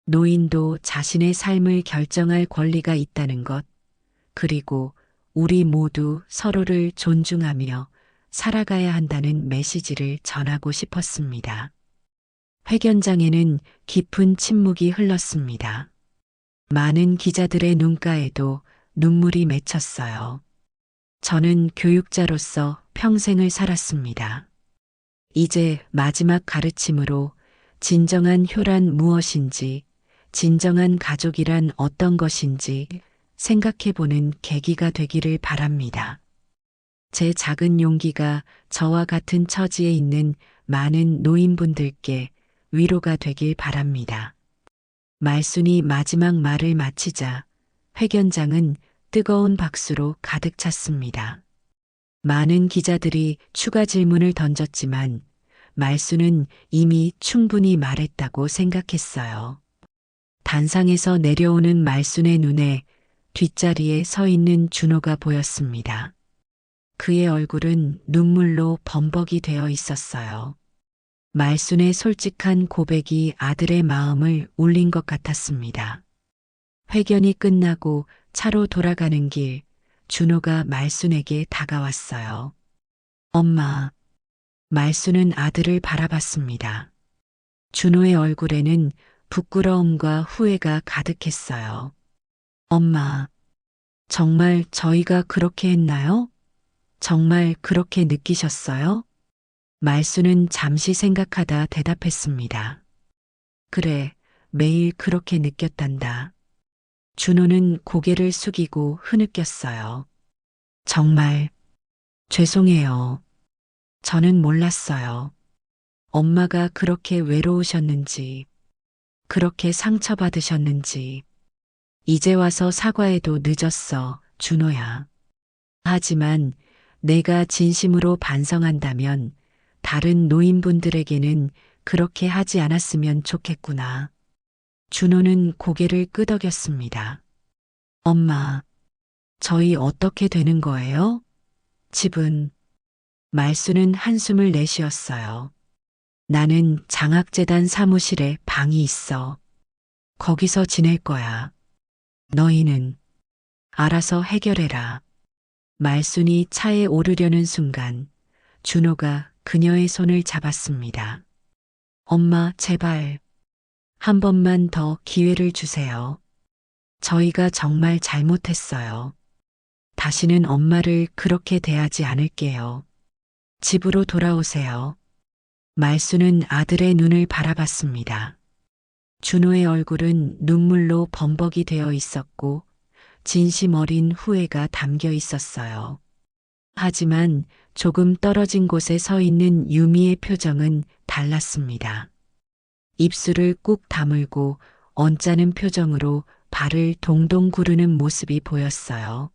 노인도 자신의 삶을 결정할 권리가 있다는 것, 그리고 우리 모두 서로를 존중하며 살아가야 한다는 메시지를 전하고 싶었습니다. 회견장에는 깊은 침묵이 흘렀습니다. 많은 기자들의 눈가에도 눈물이 맺혔어요. 저는 교육자로서 평생을 살았습니다. 이제 마지막 가르침으로 진정한 효란 무엇인지, 진정한 가족이란 어떤 것인지 생각해보는 계기가 되기를 바랍니다. 제 작은 용기가 저와 같은 처지에 있는 많은 노인분들께 위로가 되길 바랍니다. 말순이 마지막 말을 마치자 회견장은 뜨거운 박수로 가득 찼습니다. 많은 기자들이 추가 질문을 던졌지만 말순은 이미 충분히 말했다고 생각했어요. 단상에서 내려오는 말순의 눈에 뒷자리에 서 있는 준호가 보였습니다. 그의 얼굴은 눈물로 범벅이 되어 있었어요. 말순의 솔직한 고백이 아들의 마음을 울린 것 같았습니다. 회견이 끝나고 차로 돌아가는 길, 준호가 말순에게 다가왔어요. 엄마. 말순은 아들을 바라봤습니다. 준호의 얼굴에는 부끄러움과 후회가 가득했어요. 엄마, 정말 저희가 그렇게 했나요? 정말 그렇게 느끼셨어요? 말순은 잠시 생각하다 대답했습니다. 그래, 매일 그렇게 느꼈단다. 준호는 고개를 숙이고 흐느꼈어요. 정말 죄송해요. 저는 몰랐어요. 엄마가 그렇게 외로우셨는지, 그렇게 상처받으셨는지. 이제 와서 사과해도 늦었어, 준호야. 하지만 내가 진심으로 반성한다면 다른 노인분들에게는 그렇게 하지 않았으면 좋겠구나. 준호는 고개를 끄덕였습니다. 엄마, 저희 어떻게 되는 거예요? 집은, 말수는 한숨을 내쉬었어요. 나는 장학재단 사무실에 방이 있어. 거기서 지낼 거야. 너희는 알아서 해결해라. 말순이 차에 오르려는 순간 준호가 그녀의 손을 잡았습니다. 엄마, 제발 한 번만 더 기회를 주세요. 저희가 정말 잘못했어요. 다시는 엄마를 그렇게 대하지 않을게요. 집으로 돌아오세요. 말수는 아들의 눈을 바라봤습니다. 준호의 얼굴은 눈물로 범벅이 되어 있었고 진심 어린 후회가 담겨 있었어요. 하지만 조금 떨어진 곳에 서 있는 유미의 표정은 달랐습니다. 입술을 꾹 다물고 언짢은 표정으로 발을 동동 구르는 모습이 보였어요.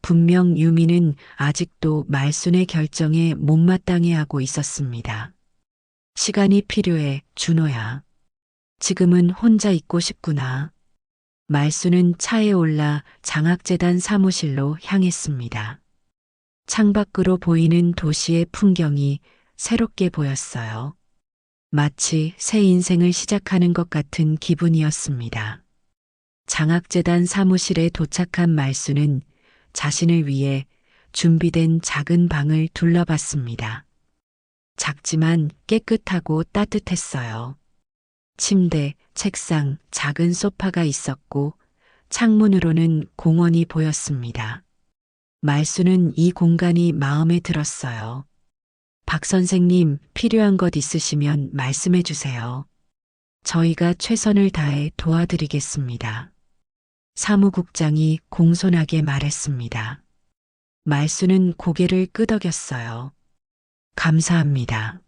분명 유미는 아직도 말순의 결정에 못마땅해하고 있었습니다. 시간이 필요해, 준호야. 지금은 혼자 있고 싶구나. 말수는 차에 올라 장학재단 사무실로 향했습니다. 창밖으로 보이는 도시의 풍경이 새롭게 보였어요. 마치 새 인생을 시작하는 것 같은 기분이었습니다. 장학재단 사무실에 도착한 말수는 자신을 위해 준비된 작은 방을 둘러봤습니다. 작지만 깨끗하고 따뜻했어요. 침대, 책상, 작은 소파가 있었고 창문으로는 공원이 보였습니다. 말수는 이 공간이 마음에 들었어요. 박 선생님, 필요한 것 있으시면 말씀해 주세요. 저희가 최선을 다해 도와드리겠습니다. 사무국장이 공손하게 말했습니다. 말수는 고개를 끄덕였어요. 감사합니다.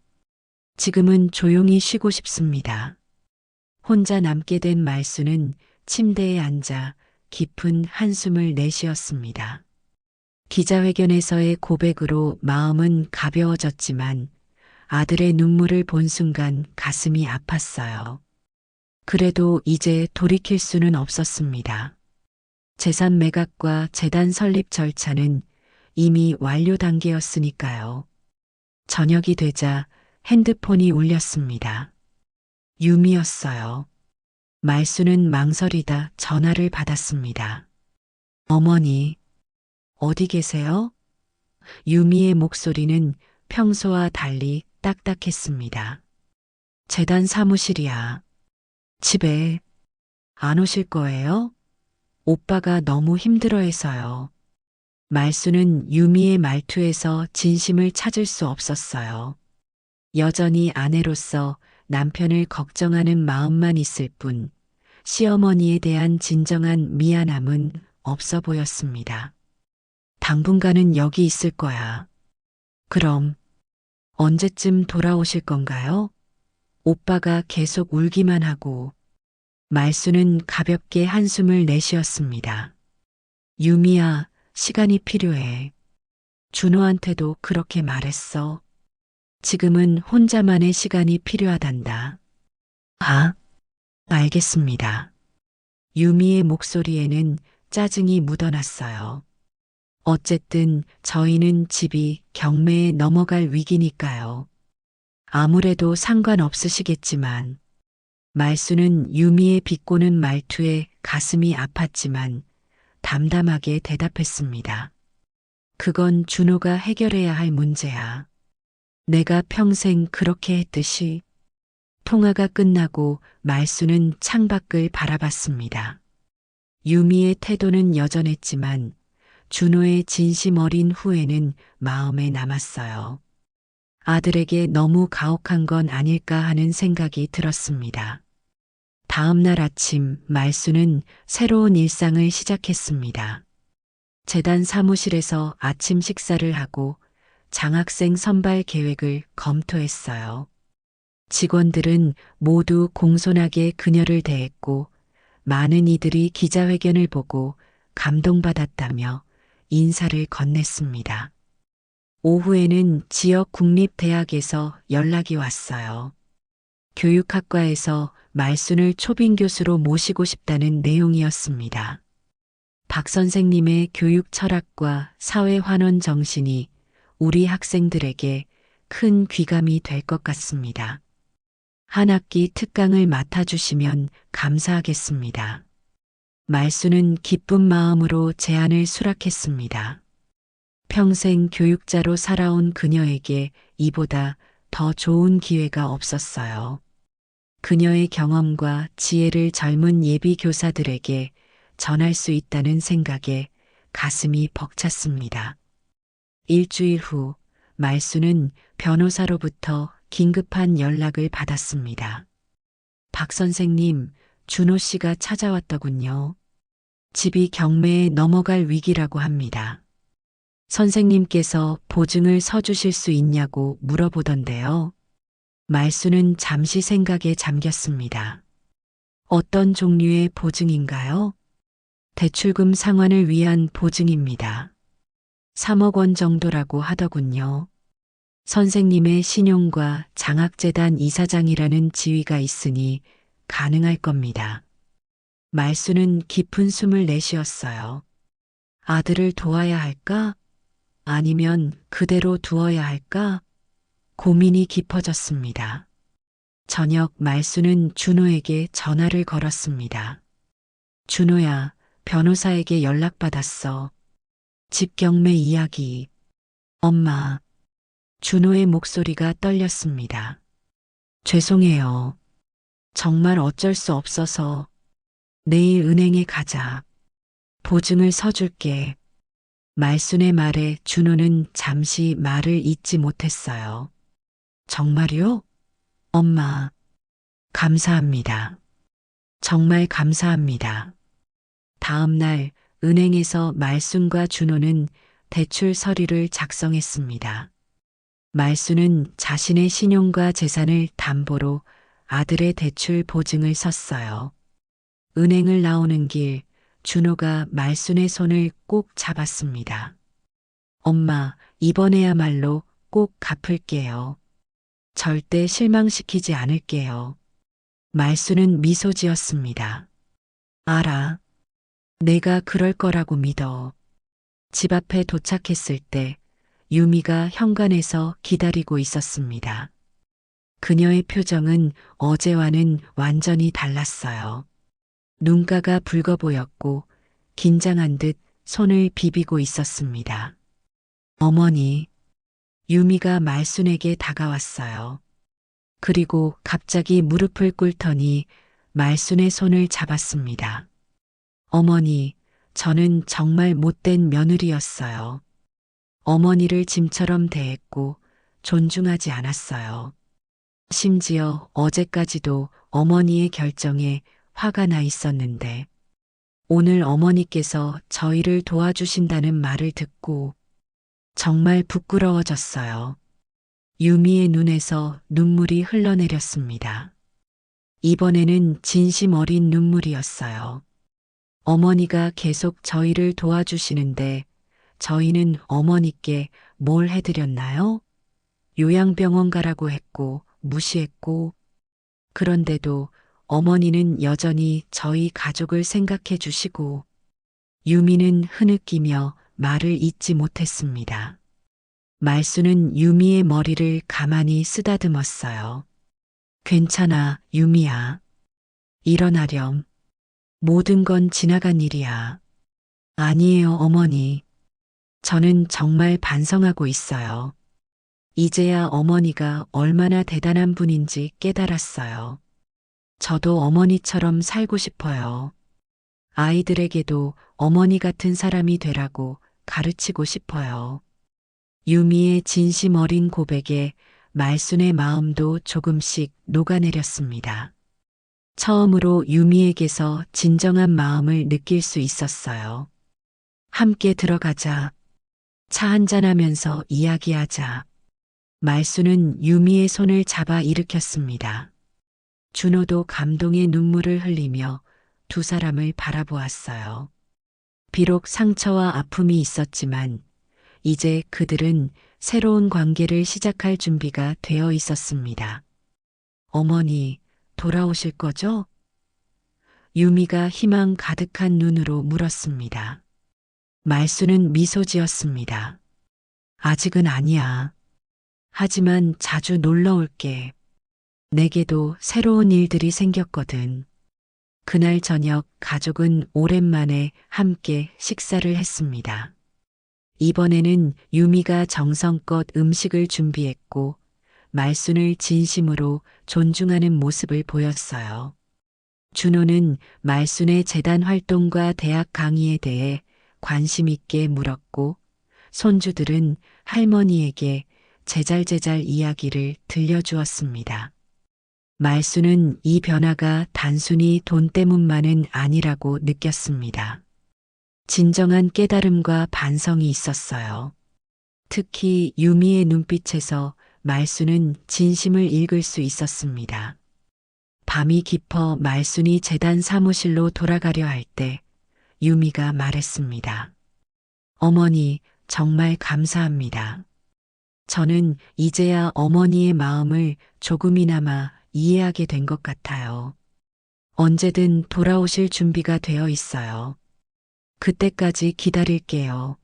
지금은 조용히 쉬고 싶습니다. 혼자 남게 된 말수는 침대에 앉아 깊은 한숨을 내쉬었습니다. 기자회견에서의 고백으로 마음은 가벼워졌지만 아들의 눈물을 본 순간 가슴이 아팠어요. 그래도 이제 돌이킬 수는 없었습니다. 재산 매각과 재단 설립 절차는 이미 완료 단계였으니까요. 저녁이 되자 핸드폰이 울렸습니다. 유미였어요. 말수는 망설이다 전화를 받았습니다. 어머니, 어디 계세요? 유미의 목소리는 평소와 달리 딱딱했습니다. 재단 사무실이야. 집에 안 오실 거예요? 오빠가 너무 힘들어해서요. 말수는 유미의 말투에서 진심을 찾을 수 없었어요. 여전히 아내로서 남편을 걱정하는 마음만 있을 뿐 시어머니에 대한 진정한 미안함은 없어 보였습니다. 당분간은 여기 있을 거야. 그럼 언제쯤 돌아오실 건가요? 오빠가 계속 울기만 하고 말수는 가볍게 한숨을 내쉬었습니다. 유미야, 시간이 필요해. 준호한테도 그렇게 말했어. 지금은 혼자만의 시간이 필요하단다. 아, 알겠습니다. 유미의 목소리에는 짜증이 묻어났어요. 어쨌든 저희는 집이 경매에 넘어갈 위기니까요. 아무래도 상관없으시겠지만 말수는 유미의 비꼬는 말투에 가슴이 아팠지만 담담하게 대답했습니다. 그건 준호가 해결해야 할 문제야. 내가 평생 그렇게 했듯이. 통화가 끝나고 말수는 창밖을 바라봤습니다. 유미의 태도는 여전했지만 준호의 진심 어린 후회는 마음에 남았어요. 아들에게 너무 가혹한 건 아닐까 하는 생각이 들었습니다. 다음 날 아침 말수는 새로운 일상을 시작했습니다. 재단 사무실에서 아침 식사를 하고 장학생 선발 계획을 검토했어요. 직원들은 모두 공손하게 그녀를 대했고 많은 이들이 기자회견을 보고 감동받았다며 인사를 건넸습니다. 오후에는 지역 국립대학에서 연락이 왔어요. 교육학과에서 말순을 초빙 교수로 모시고 싶다는 내용이었습니다. 박 선생님의 교육 철학과 사회 환원 정신이 우리 학생들에게 큰 귀감이 될 것 같습니다. 한 학기 특강을 맡아주시면 감사하겠습니다. 말순은 기쁜 마음으로 제안을 수락했습니다. 평생 교육자로 살아온 그녀에게 이보다 더 좋은 기회가 없었어요. 그녀의 경험과 지혜를 젊은 예비 교사들에게 전할 수 있다는 생각에 가슴이 벅찼습니다. 일주일 후 말순은 변호사로부터 긴급한 연락을 받았습니다. 박 선생님, 준호 씨가 찾아왔더군요. 집이 경매에 넘어갈 위기라고 합니다. 선생님께서 보증을 서주실 수 있냐고 물어보던데요. 말순은 잠시 생각에 잠겼습니다. 어떤 종류의 보증인가요? 대출금 상환을 위한 보증입니다. 3억 원 정도라고 하더군요. 선생님의 신용과 장학재단 이사장이라는 지위가 있으니 가능할 겁니다. 말순은 깊은 숨을 내쉬었어요. 아들을 도와야 할까? 아니면 그대로 두어야 할까? 고민이 깊어졌습니다. 저녁 말순은 준호에게 전화를 걸었습니다. 준호야, 변호사에게 연락받았어. 집 경매 이야기. 엄마. 준호의 목소리가 떨렸습니다. 죄송해요. 정말 어쩔 수 없어서 내일 은행에 가자. 보증을 서줄게. 말순의 말에 준호는 잠시 말을 잇지 못했어요. 정말요? 엄마, 감사합니다. 정말 감사합니다. 다음 날 은행에서 말순과 준호는 대출 서류를 작성했습니다. 말순은 자신의 신용과 재산을 담보로 아들의 대출 보증을 섰어요. 은행을 나오는 길, 준호가 말순의 손을 꼭 잡았습니다. 엄마, 이번에야말로 꼭 갚을게요. 절대 실망시키지 않을게요. 말순은 미소 지었습니다. 알아. 내가 그럴 거라고 믿어. 집 앞에 도착했을 때 유미가 현관에서 기다리고 있었습니다. 그녀의 표정은 어제와는 완전히 달랐어요. 눈가가 붉어 보였고 긴장한 듯 손을 비비고 있었습니다. 어머니, 유미가 말순에게 다가왔어요. 그리고 갑자기 무릎을 꿇더니 말순의 손을 잡았습니다. 어머니, 저는 정말 못된 며느리였어요. 어머니를 짐처럼 대했고 존중하지 않았어요. 심지어 어제까지도 어머니의 결정에 화가 나 있었는데 오늘 어머니께서 저희를 도와주신다는 말을 듣고 정말 부끄러워졌어요. 유미의 눈에서 눈물이 흘러내렸습니다. 이번에는 진심 어린 눈물이었어요. 어머니가 계속 저희를 도와주시는데 저희는 어머니께 뭘 해드렸나요? 요양병원 가라고 했고 무시했고 그런데도 어머니는 여전히 저희 가족을 생각해 주시고 유미는 흐느끼며 말을 잇지 못했습니다. 말순은 유미의 머리를 가만히 쓰다듬었어요. 괜찮아, 유미야. 일어나렴. 모든 건 지나간 일이야. 아니에요, 어머니. 저는 정말 반성하고 있어요. 이제야 어머니가 얼마나 대단한 분인지 깨달았어요. 저도 어머니처럼 살고 싶어요. 아이들에게도 어머니 같은 사람이 되라고 가르치고 싶어요. 유미의 진심 어린 고백에 말순의 마음도 조금씩 녹아내렸습니다. 처음으로 유미에게서 진정한 마음을 느낄 수 있었어요. 함께 들어가자. 차 한잔하면서 이야기하자. 말순은 유미의 손을 잡아 일으켰습니다. 준호도 감동의 눈물을 흘리며 두 사람을 바라보았어요. 비록 상처와 아픔이 있었지만 이제 그들은 새로운 관계를 시작할 준비가 되어 있었습니다. 어머니, 돌아오실 거죠? 유미가 희망 가득한 눈으로 물었습니다. 말수는 미소 지었습니다. 아직은 아니야. 하지만 자주 놀러 올게. 내게도 새로운 일들이 생겼거든. 그날 저녁 가족은 오랜만에 함께 식사를 했습니다. 이번에는 유미가 정성껏 음식을 준비했고 말순을 진심으로 존중하는 모습을 보였어요. 준호는 말순의 재단 활동과 대학 강의에 대해 관심 있게 물었고 손주들은 할머니에게 제잘제잘 이야기를 들려주었습니다. 말순은 이 변화가 단순히 돈 때문만은 아니라고 느꼈습니다. 진정한 깨달음과 반성이 있었어요. 특히 유미의 눈빛에서 말순은 진심을 읽을 수 있었습니다. 밤이 깊어 말순이 재단 사무실로 돌아가려 할 때 유미가 말했습니다. 어머니, 정말 감사합니다. 저는 이제야 어머니의 마음을 조금이나마 이해하게 된 것 같아요. 언제든 돌아오실 준비가 되어 있어요. 그때까지 기다릴게요.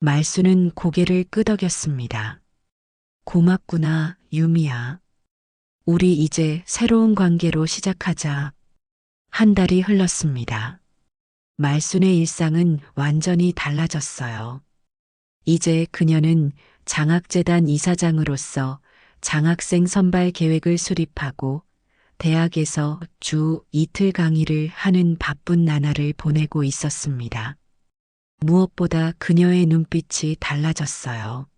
말수는 고개를 끄덕였습니다. 고맙구나, 유미야. 우리 이제 새로운 관계로 시작하자. 한 달이 흘렀습니다. 말순의 일상은 완전히 달라졌어요. 이제 그녀는 장학재단 이사장으로서 장학생 선발 계획을 수립하고 대학에서 주 이틀 강의를 하는 바쁜 나날을 보내고 있었습니다. 무엇보다 그녀의 눈빛이 달라졌어요.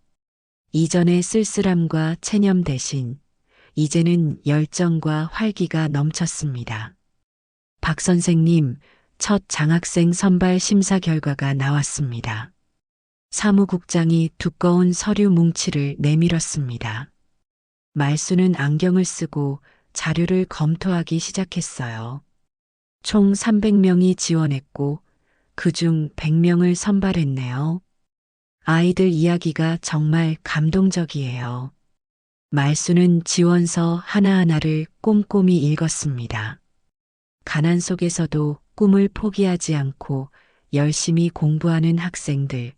이전의 쓸쓸함과 체념 대신 이제는 열정과 활기가 넘쳤습니다. 박 선생님, 첫 장학생 선발 심사 결과가 나왔습니다. 사무국장이 두꺼운 서류 뭉치를 내밀었습니다. 말수는 안경을 쓰고 자료를 검토하기 시작했어요. 총 300명이 지원했고 그중 100명을 선발했네요. 아이들 이야기가 정말 감동적이에요. 말수는 지원서 하나하나를 꼼꼼히 읽었습니다. 가난 속에서도 꿈을 포기하지 않고 열심히 공부하는 학생들,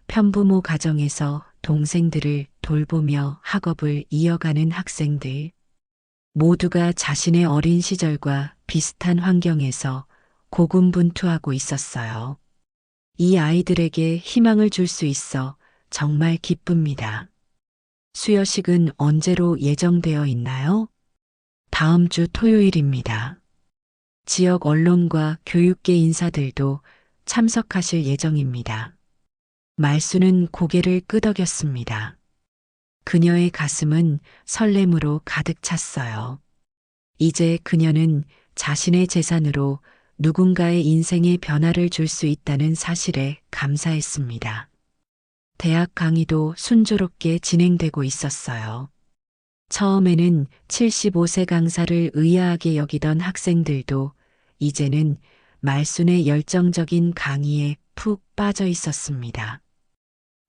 편부모 가정에서 동생들을 돌보며 학업을 이어가는 학생들, 모두가 자신의 어린 시절과 비슷한 환경에서 고군분투하고 있었어요. 이 아이들에게 희망을 줄 수 있어 정말 기쁩니다. 수여식은 언제로 예정되어 있나요? 다음 주 토요일입니다. 지역 언론과 교육계 인사들도 참석하실 예정입니다. 말수는 고개를 끄덕였습니다. 그녀의 가슴은 설렘으로 가득 찼어요. 이제 그녀는 자신의 재산으로 누군가의 인생에 변화를 줄 수 있다는 사실에 감사했습니다. 대학 강의도 순조롭게 진행되고 있었어요. 처음에는 75세 강사를 의아하게 여기던 학생들도 이제는 말순의 열정적인 강의에 푹 빠져 있었습니다.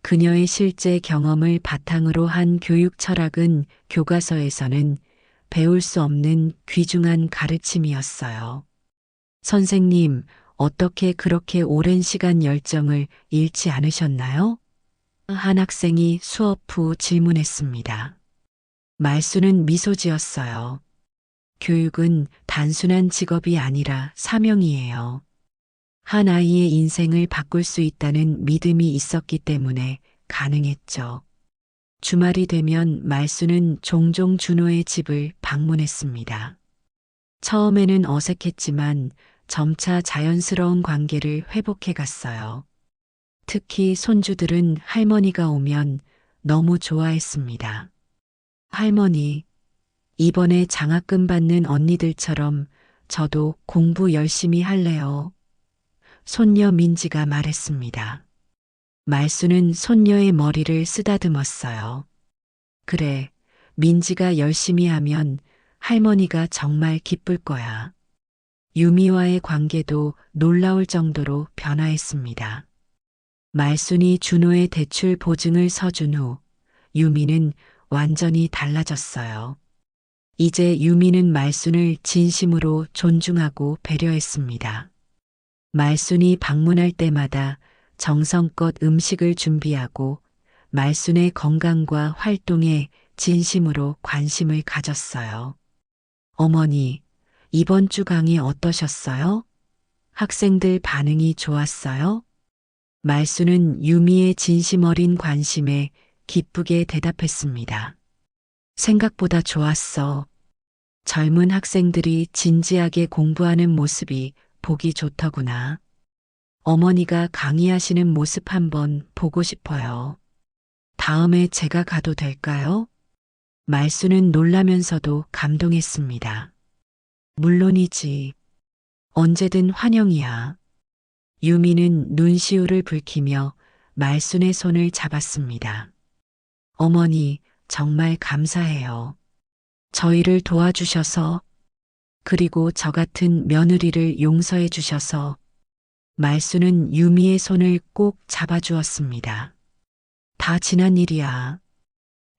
그녀의 실제 경험을 바탕으로 한 교육 철학은 교과서에서는 배울 수 없는 귀중한 가르침이었어요. 선생님, 어떻게 그렇게 오랜 시간 열정을 잃지 않으셨나요? 한 학생이 수업 후 질문했습니다. 말수는 미소 지었어요. 교육은 단순한 직업이 아니라 사명이에요. 한 아이의 인생을 바꿀 수 있다는 믿음이 있었기 때문에 가능했죠. 주말이 되면 말수는 종종 준호의 집을 방문했습니다. 처음에는 어색했지만 점차 자연스러운 관계를 회복해 갔어요. 특히 손주들은 할머니가 오면 너무 좋아했습니다. 할머니, 이번에 장학금 받는 언니들처럼 저도 공부 열심히 할래요. 손녀 민지가 말했습니다. 말수는 손녀의 머리를 쓰다듬었어요. 그래, 민지가 열심히 하면 할머니가 정말 기쁠 거야. 유미와의 관계도 놀라울 정도로 변화했습니다. 말순이 준호의 대출 보증을 서준 후 유미는 완전히 달라졌어요. 이제 유미는 말순을 진심으로 존중하고 배려했습니다. 말순이 방문할 때마다 정성껏 음식을 준비하고 말순의 건강과 활동에 진심으로 관심을 가졌어요. 어머니, 이번 주 강의 어떠셨어요? 학생들 반응이 좋았어요? 말순은 유미의 진심 어린 관심에 기쁘게 대답했습니다. 생각보다 좋았어. 젊은 학생들이 진지하게 공부하는 모습이 보기 좋더구나. 어머니가 강의하시는 모습 한번 보고 싶어요. 다음에 제가 가도 될까요? 말수는 놀라면서도 감동했습니다. 물론이지. 언제든 환영이야. 유미는 눈시울을 붉히며 말순의 손을 잡았습니다. 어머니, 정말 감사해요. 저희를 도와주셔서, 그리고 저 같은 며느리를 용서해 주셔서, 말수는 유미의 손을 꼭 잡아주었습니다. 다 지난 일이야.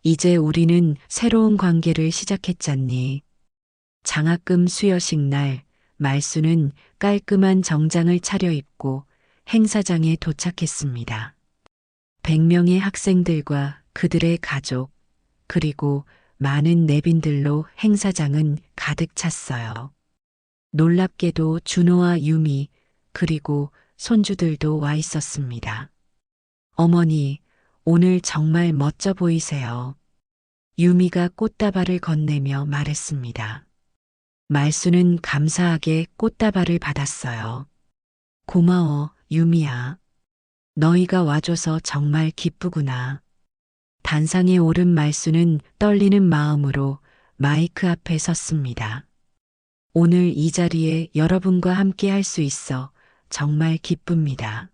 이제 우리는 새로운 관계를 시작했잖니. 장학금 수여식 날, 말수는 깔끔한 정장을 차려입고 행사장에 도착했습니다. 100명의 학생들과 그들의 가족, 그리고 많은 내빈들로 행사장은 가득 찼어요. 놀랍게도 준호와 유미, 그리고 손주들도 와 있었습니다. 어머니, 오늘 정말 멋져 보이세요. 유미가 꽃다발을 건네며 말했습니다. 말수는 감사하게 꽃다발을 받았어요. 고마워, 유미야. 너희가 와줘서 정말 기쁘구나. 단상에 오른 말수는 떨리는 마음으로 마이크 앞에 섰습니다. 오늘 이 자리에 여러분과 함께 할 수 있어 정말 기쁩니다.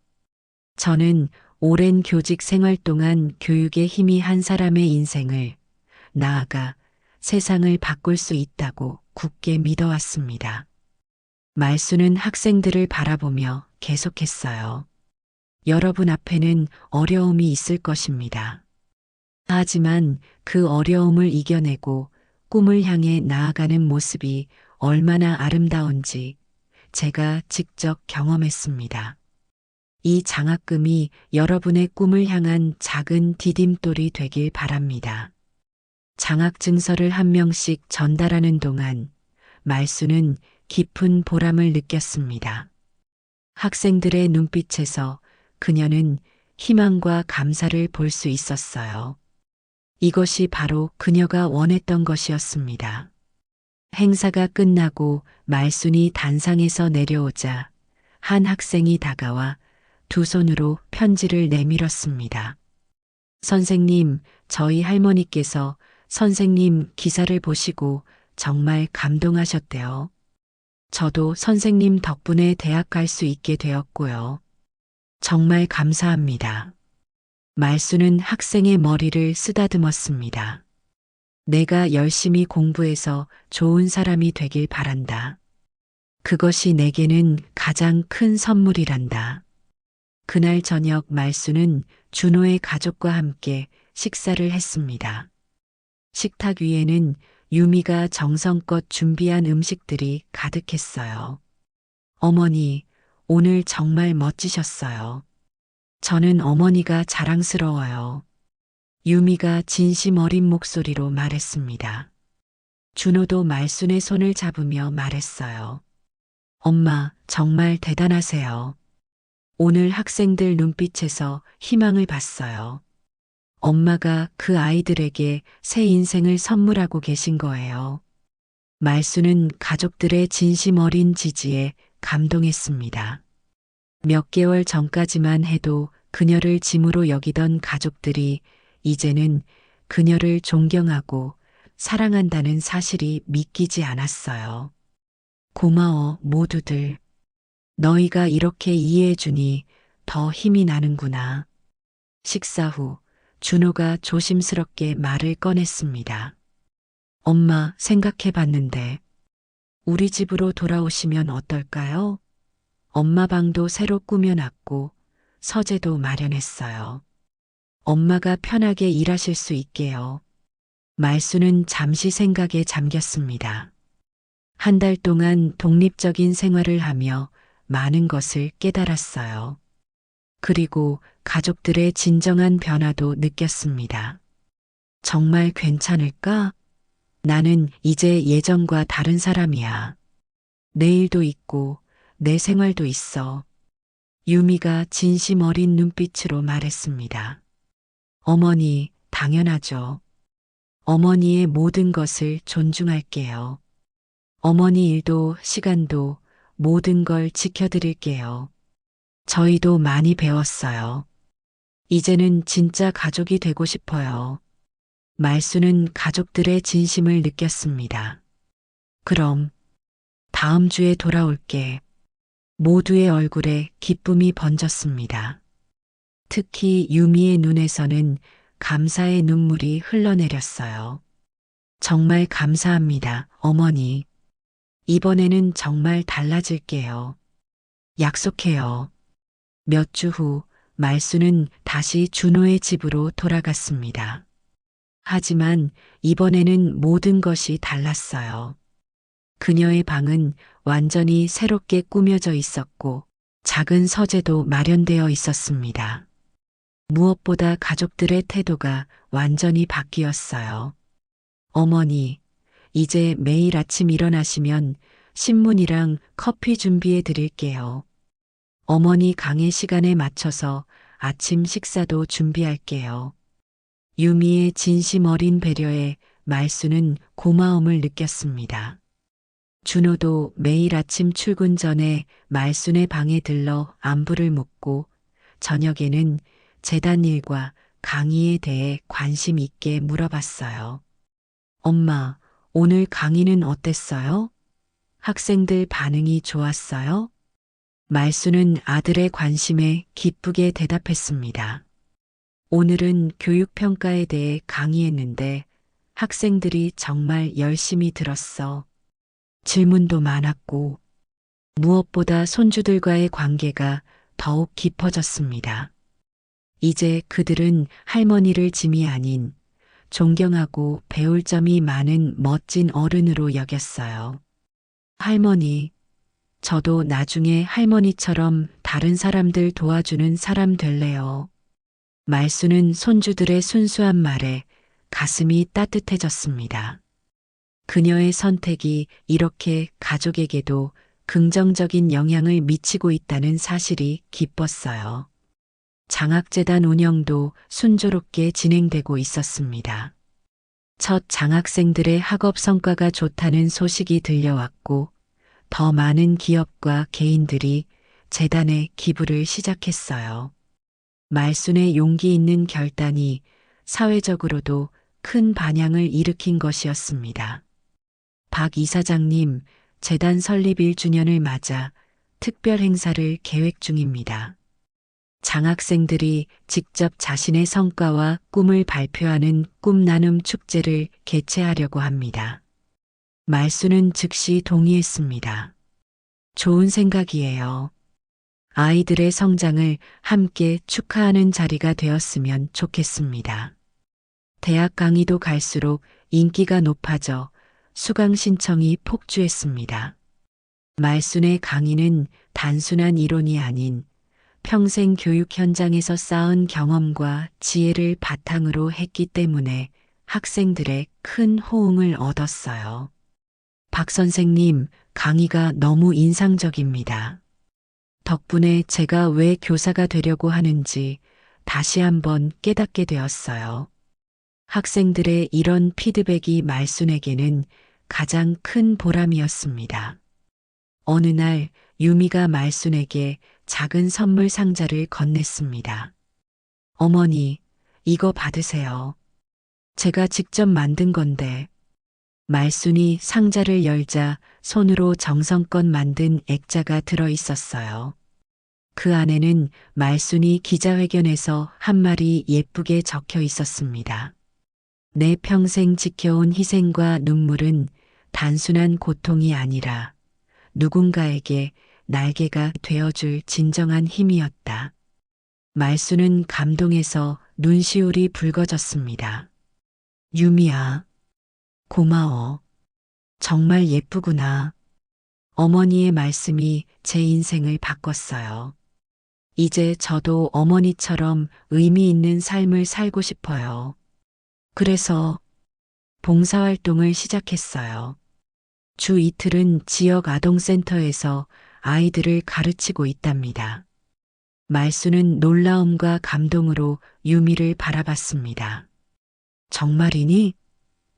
저는 오랜 교직 생활 동안 교육의 힘이 한 사람의 인생을, 나아가 세상을 바꿀 수 있다고 굳게 믿어왔습니다. 말수는 학생들을 바라보며 계속했어요. 여러분 앞에는 어려움이 있을 것입니다. 하지만 그 어려움을 이겨내고 꿈을 향해 나아가는 모습이 얼마나 아름다운지 제가 직접 경험했습니다. 이 장학금이 여러분의 꿈을 향한 작은 디딤돌이 되길 바랍니다. 장학증서를 한 명씩 전달하는 동안 말수는 깊은 보람을 느꼈습니다. 학생들의 눈빛에서 그녀는 희망과 감사를 볼 수 있었어요. 이것이 바로 그녀가 원했던 것이었습니다. 행사가 끝나고 말순이 단상에서 내려오자 한 학생이 다가와 두 손으로 편지를 내밀었습니다. 선생님, 저희 할머니께서 선생님 기사를 보시고 정말 감동하셨대요. 저도 선생님 덕분에 대학 갈 수 있게 되었고요. 정말 감사합니다. 말수는 학생의 머리를 쓰다듬었습니다. 내가 열심히 공부해서 좋은 사람이 되길 바란다. 그것이 내게는 가장 큰 선물이란다. 그날 저녁 말수는 준호의 가족과 함께 식사를 했습니다. 식탁 위에는 유미가 정성껏 준비한 음식들이 가득했어요. 어머니, 오늘 정말 멋지셨어요. 저는 어머니가 자랑스러워요. 유미가 진심 어린 목소리로 말했습니다. 준호도 말순의 손을 잡으며 말했어요. 엄마, 정말 대단하세요. 오늘 학생들 눈빛에서 희망을 봤어요. 엄마가 그 아이들에게 새 인생을 선물하고 계신 거예요. 말수는 가족들의 진심 어린 지지에 감동했습니다. 몇 개월 전까지만 해도 그녀를 짐으로 여기던 가족들이 이제는 그녀를 존경하고 사랑한다는 사실이 믿기지 않았어요. 고마워, 모두들. 너희가 이렇게 이해해주니 더 힘이 나는구나. 식사 후 준호가 조심스럽게 말을 꺼냈습니다. 엄마, 생각해봤는데 우리 집으로 돌아오시면 어떨까요? 엄마 방도 새로 꾸며놨고 서재도 마련했어요. 엄마가 편하게 일하실 수 있게요. 말수는 잠시 생각에 잠겼습니다. 한 달 동안 독립적인 생활을 하며 많은 것을 깨달았어요. 그리고 가족들의 진정한 변화도 느꼈습니다. 정말 괜찮을까? 나는 이제 예전과 다른 사람이야. 내일도 있고 내 생활도 있어. 유미가 진심 어린 눈빛으로 말했습니다. 어머니, 당연하죠. 어머니의 모든 것을 존중할게요. 어머니 일도 시간도 모든 걸 지켜드릴게요. 저희도 많이 배웠어요. 이제는 진짜 가족이 되고 싶어요. 말수는 가족들의 진심을 느꼈습니다. 그럼 다음 주에 돌아올게. 모두의 얼굴에 기쁨이 번졌습니다. 특히 유미의 눈에서는 감사의 눈물이 흘러내렸어요. 정말 감사합니다, 어머니. 이번에는 정말 달라질게요. 약속해요. 몇 주 후 말수는 다시 준호의 집으로 돌아갔습니다. 하지만 이번에는 모든 것이 달랐어요. 그녀의 방은 완전히 새롭게 꾸며져 있었고 작은 서재도 마련되어 있었습니다. 무엇보다 가족들의 태도가 완전히 바뀌었어요. 어머니, 이제 매일 아침 일어나시면 신문이랑 커피 준비해 드릴게요. 어머니 강의 시간에 맞춰서 아침 식사도 준비할게요. 유미의 진심 어린 배려에 말수는 고마움을 느꼈습니다. 준호도 매일 아침 출근 전에 말순의 방에 들러 안부를 묻고 저녁에는 재단 일과 강의에 대해 관심 있게 물어봤어요. 엄마, 오늘 강의는 어땠어요? 학생들 반응이 좋았어요? 말수는 아들의 관심에 기쁘게 대답했습니다. 오늘은 교육평가에 대해 강의했는데 학생들이 정말 열심히 들었어. 질문도 많았고 무엇보다 손주들과의 관계가 더욱 깊어졌습니다. 이제 그들은 할머니를 짐이 아닌 존경하고 배울 점이 많은 멋진 어른으로 여겼어요. 할머니, 저도 나중에 할머니처럼 다른 사람들 도와주는 사람 될래요. 말수는 손주들의 순수한 말에 가슴이 따뜻해졌습니다. 그녀의 선택이 이렇게 가족에게도 긍정적인 영향을 미치고 있다는 사실이 기뻤어요. 장학재단 운영도 순조롭게 진행되고 있었습니다. 첫 장학생들의 학업 성과가 좋다는 소식이 들려왔고 더 많은 기업과 개인들이 재단에 기부를 시작했어요. 말순의 용기 있는 결단이 사회적으로도 큰 반향을 일으킨 것이었습니다. 박 이사장님, 재단 설립 1주년을 맞아 특별 행사를 계획 중입니다. 장학생들이 직접 자신의 성과와 꿈을 발표하는 꿈 나눔 축제를 개최하려고 합니다. 말수는 즉시 동의했습니다. 좋은 생각이에요. 아이들의 성장을 함께 축하하는 자리가 되었으면 좋겠습니다. 대학 강의도 갈수록 인기가 높아져 수강 신청이 폭주했습니다. 말순의 강의는 단순한 이론이 아닌 평생 교육 현장에서 쌓은 경험과 지혜를 바탕으로 했기 때문에 학생들의 큰 호응을 얻었어요. 박 선생님, 강의가 너무 인상적입니다. 덕분에 제가 왜 교사가 되려고 하는지 다시 한번 깨닫게 되었어요. 학생들의 이런 피드백이 말순에게는 가장 큰 보람이었습니다. 어느 날 유미가 말순에게 작은 선물 상자를 건넸습니다. 어머니, 이거 받으세요. 제가 직접 만든 건데. 말순이 상자를 열자 손으로 정성껏 만든 액자가 들어 있었어요. 그 안에는 말순이 기자회견에서 한 말이 예쁘게 적혀 있었습니다. 내 평생 지켜온 희생과 눈물은 단순한 고통이 아니라 누군가에게 날개가 되어줄 진정한 힘이었다. 말수는 감동해서 눈시울이 붉어졌습니다. 유미야, 고마워. 정말 예쁘구나. 어머니의 말씀이 제 인생을 바꿨어요. 이제 저도 어머니처럼 의미 있는 삶을 살고 싶어요. 그래서 봉사활동을 시작했어요. 주 이틀은 지역 아동센터에서 아이들을 가르치고 있답니다. 말수는 놀라움과 감동으로 유미를 바라봤습니다. 정말이니?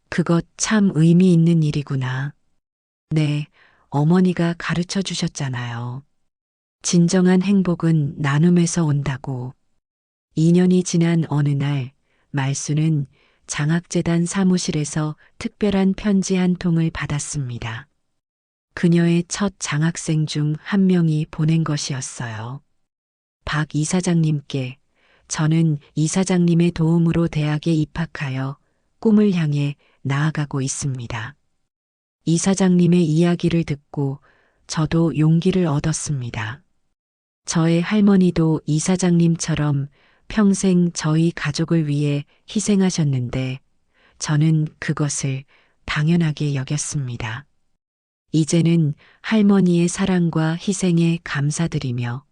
그것 참 의미 있는 일이구나. 네, 어머니가 가르쳐 주셨잖아요. 진정한 행복은 나눔에서 온다고. 2년이 지난 어느 날, 말수는 장학재단 사무실에서 특별한 편지 한 통을 받았습니다. 그녀의 첫 장학생 중 한 명이 보낸 것이었어요. 박 이사장님께 저는 이사장님의 도움으로 대학에 입학하여 꿈을 향해 나아가고 있습니다. 이사장님의 이야기를 듣고 저도 용기를 얻었습니다. 저의 할머니도 이사장님처럼 평생 저희 가족을 위해 희생하셨는데 저는 그것을 당연하게 여겼습니다. 이제는 할머니의 사랑과 희생에 감사드리며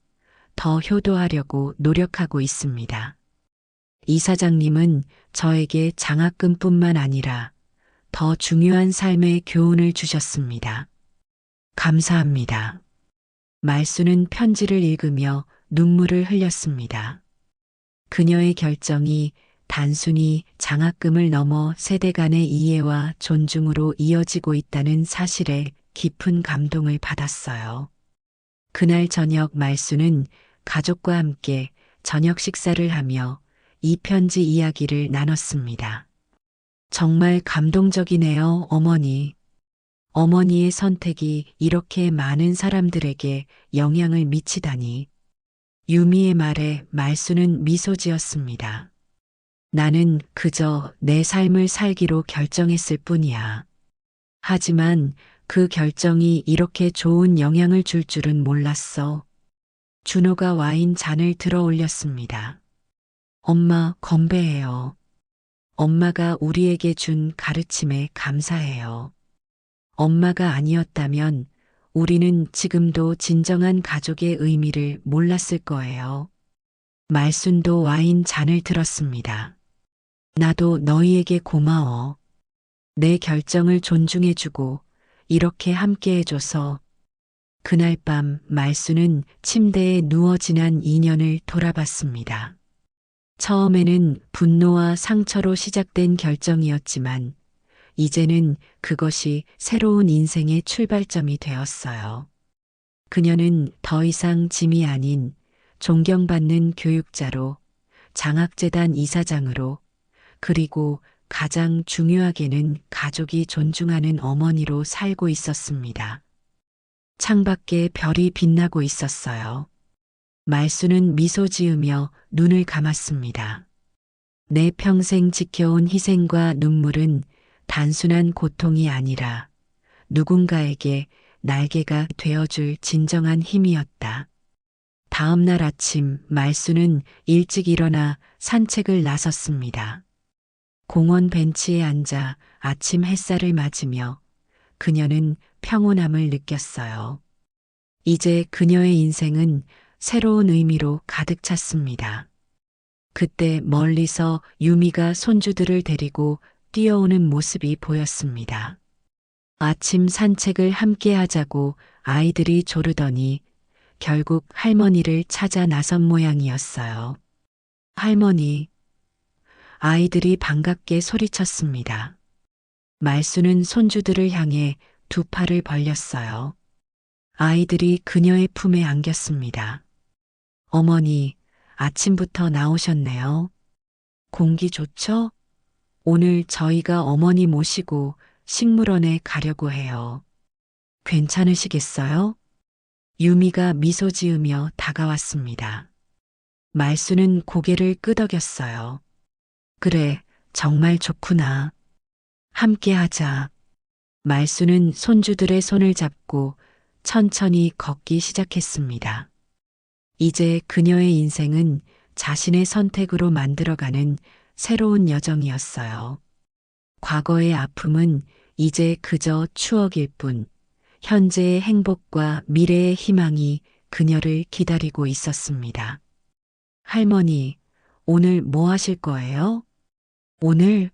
더 효도하려고 노력하고 있습니다. 이사장님은 저에게 장학금뿐만 아니라 더 중요한 삶의 교훈을 주셨습니다. 감사합니다. 말수는 편지를 읽으며 눈물을 흘렸습니다. 그녀의 결정이 단순히 장학금을 넘어 세대 간의 이해와 존중으로 이어지고 있다는 사실에 깊은 감동을 받았어요. 그날 저녁 말수는 가족과 함께 저녁 식사를 하며 이 편지 이야기를 나눴습니다. 정말 감동적이네요, 어머니. 어머니의 선택이 이렇게 많은 사람들에게 영향을 미치다니. 유미의 말에 말수는 미소 지었습니다. 나는 그저 내 삶을 살기로 결정했을 뿐이야. 하지만 그 결정이 이렇게 좋은 영향을 줄 줄은 몰랐어. 준호가 와인 잔을 들어 올렸습니다. 엄마, 건배해요. 엄마가 우리에게 준 가르침에 감사해요. 엄마가 아니었다면 우리는 지금도 진정한 가족의 의미를 몰랐을 거예요. 말순도 와인 잔을 들었습니다. 나도 너희에게 고마워. 내 결정을 존중해주고 이렇게 함께해줘서. 그날 밤 말수는 침대에 누워 지난 2년을 돌아봤습니다. 처음에는 분노와 상처로 시작된 결정이었지만 이제는 그것이 새로운 인생의 출발점이 되었어요. 그녀는 더 이상 짐이 아닌 존경받는 교육자로, 장학재단 이사장으로, 그리고 가장 중요하게는 가족이 존중하는 어머니로 살고 있었습니다. 창밖에 별이 빛나고 있었어요. 말수는 미소 지으며 눈을 감았습니다. 내 평생 지켜온 희생과 눈물은 단순한 고통이 아니라 누군가에게 날개가 되어줄 진정한 힘이었다. 다음 날 아침 말수는 일찍 일어나 산책을 나섰습니다. 공원 벤치에 앉아 아침 햇살을 맞으며 그녀는 평온함을 느꼈어요. 이제 그녀의 인생은 새로운 의미로 가득 찼습니다. 그때 멀리서 유미가 손주들을 데리고 뛰어오는 모습이 보였습니다. 아침 산책을 함께 하자고 아이들이 조르더니 결국 할머니를 찾아 나선 모양이었어요. 할머니, 아이들이 반갑게 소리쳤습니다. 말수는 손주들을 향해 두 팔을 벌렸어요. 아이들이 그녀의 품에 안겼습니다. 어머니, 아침부터 나오셨네요. 공기 좋죠? 오늘 저희가 어머니 모시고 식물원에 가려고 해요. 괜찮으시겠어요? 유미가 미소 지으며 다가왔습니다. 말수는 고개를 끄덕였어요. 그래, 정말 좋구나. 함께 하자. 말수는 손주들의 손을 잡고 천천히 걷기 시작했습니다. 이제 그녀의 인생은 자신의 선택으로 만들어가는 새로운 여정이었어요. 과거의 아픔은 이제 그저 추억일 뿐, 현재의 행복과 미래의 희망이 그녀를 기다리고 있었습니다. 할머니, 오늘 뭐 하실 거예요? 오늘,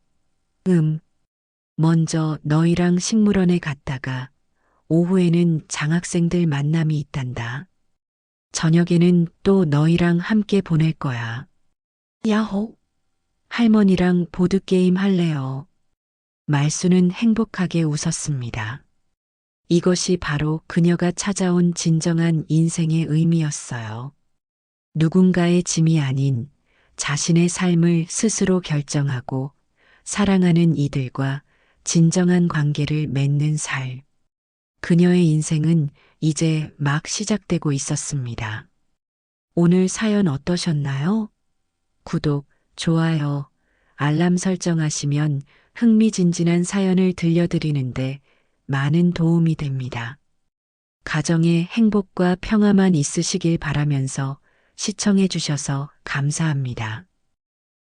먼저 너희랑 식물원에 갔다가 오후에는 장학생들 만남이 있단다. 저녁에는 또 너희랑 함께 보낼 거야. 야호! 할머니랑 보드게임 할래요. 말수는 행복하게 웃었습니다. 이것이 바로 그녀가 찾아온 진정한 인생의 의미였어요. 누군가의 짐이 아닌 자신의 삶을 스스로 결정하고 사랑하는 이들과 진정한 관계를 맺는 삶. 그녀의 인생은 이제 막 시작되고 있었습니다. 오늘 사연 어떠셨나요? 구독, 좋아요, 알람 설정하시면 흥미진진한 사연을 들려드리는데 많은 도움이 됩니다. 가정에 행복과 평화만 있으시길 바라면서 시청해 주셔서 감사합니다.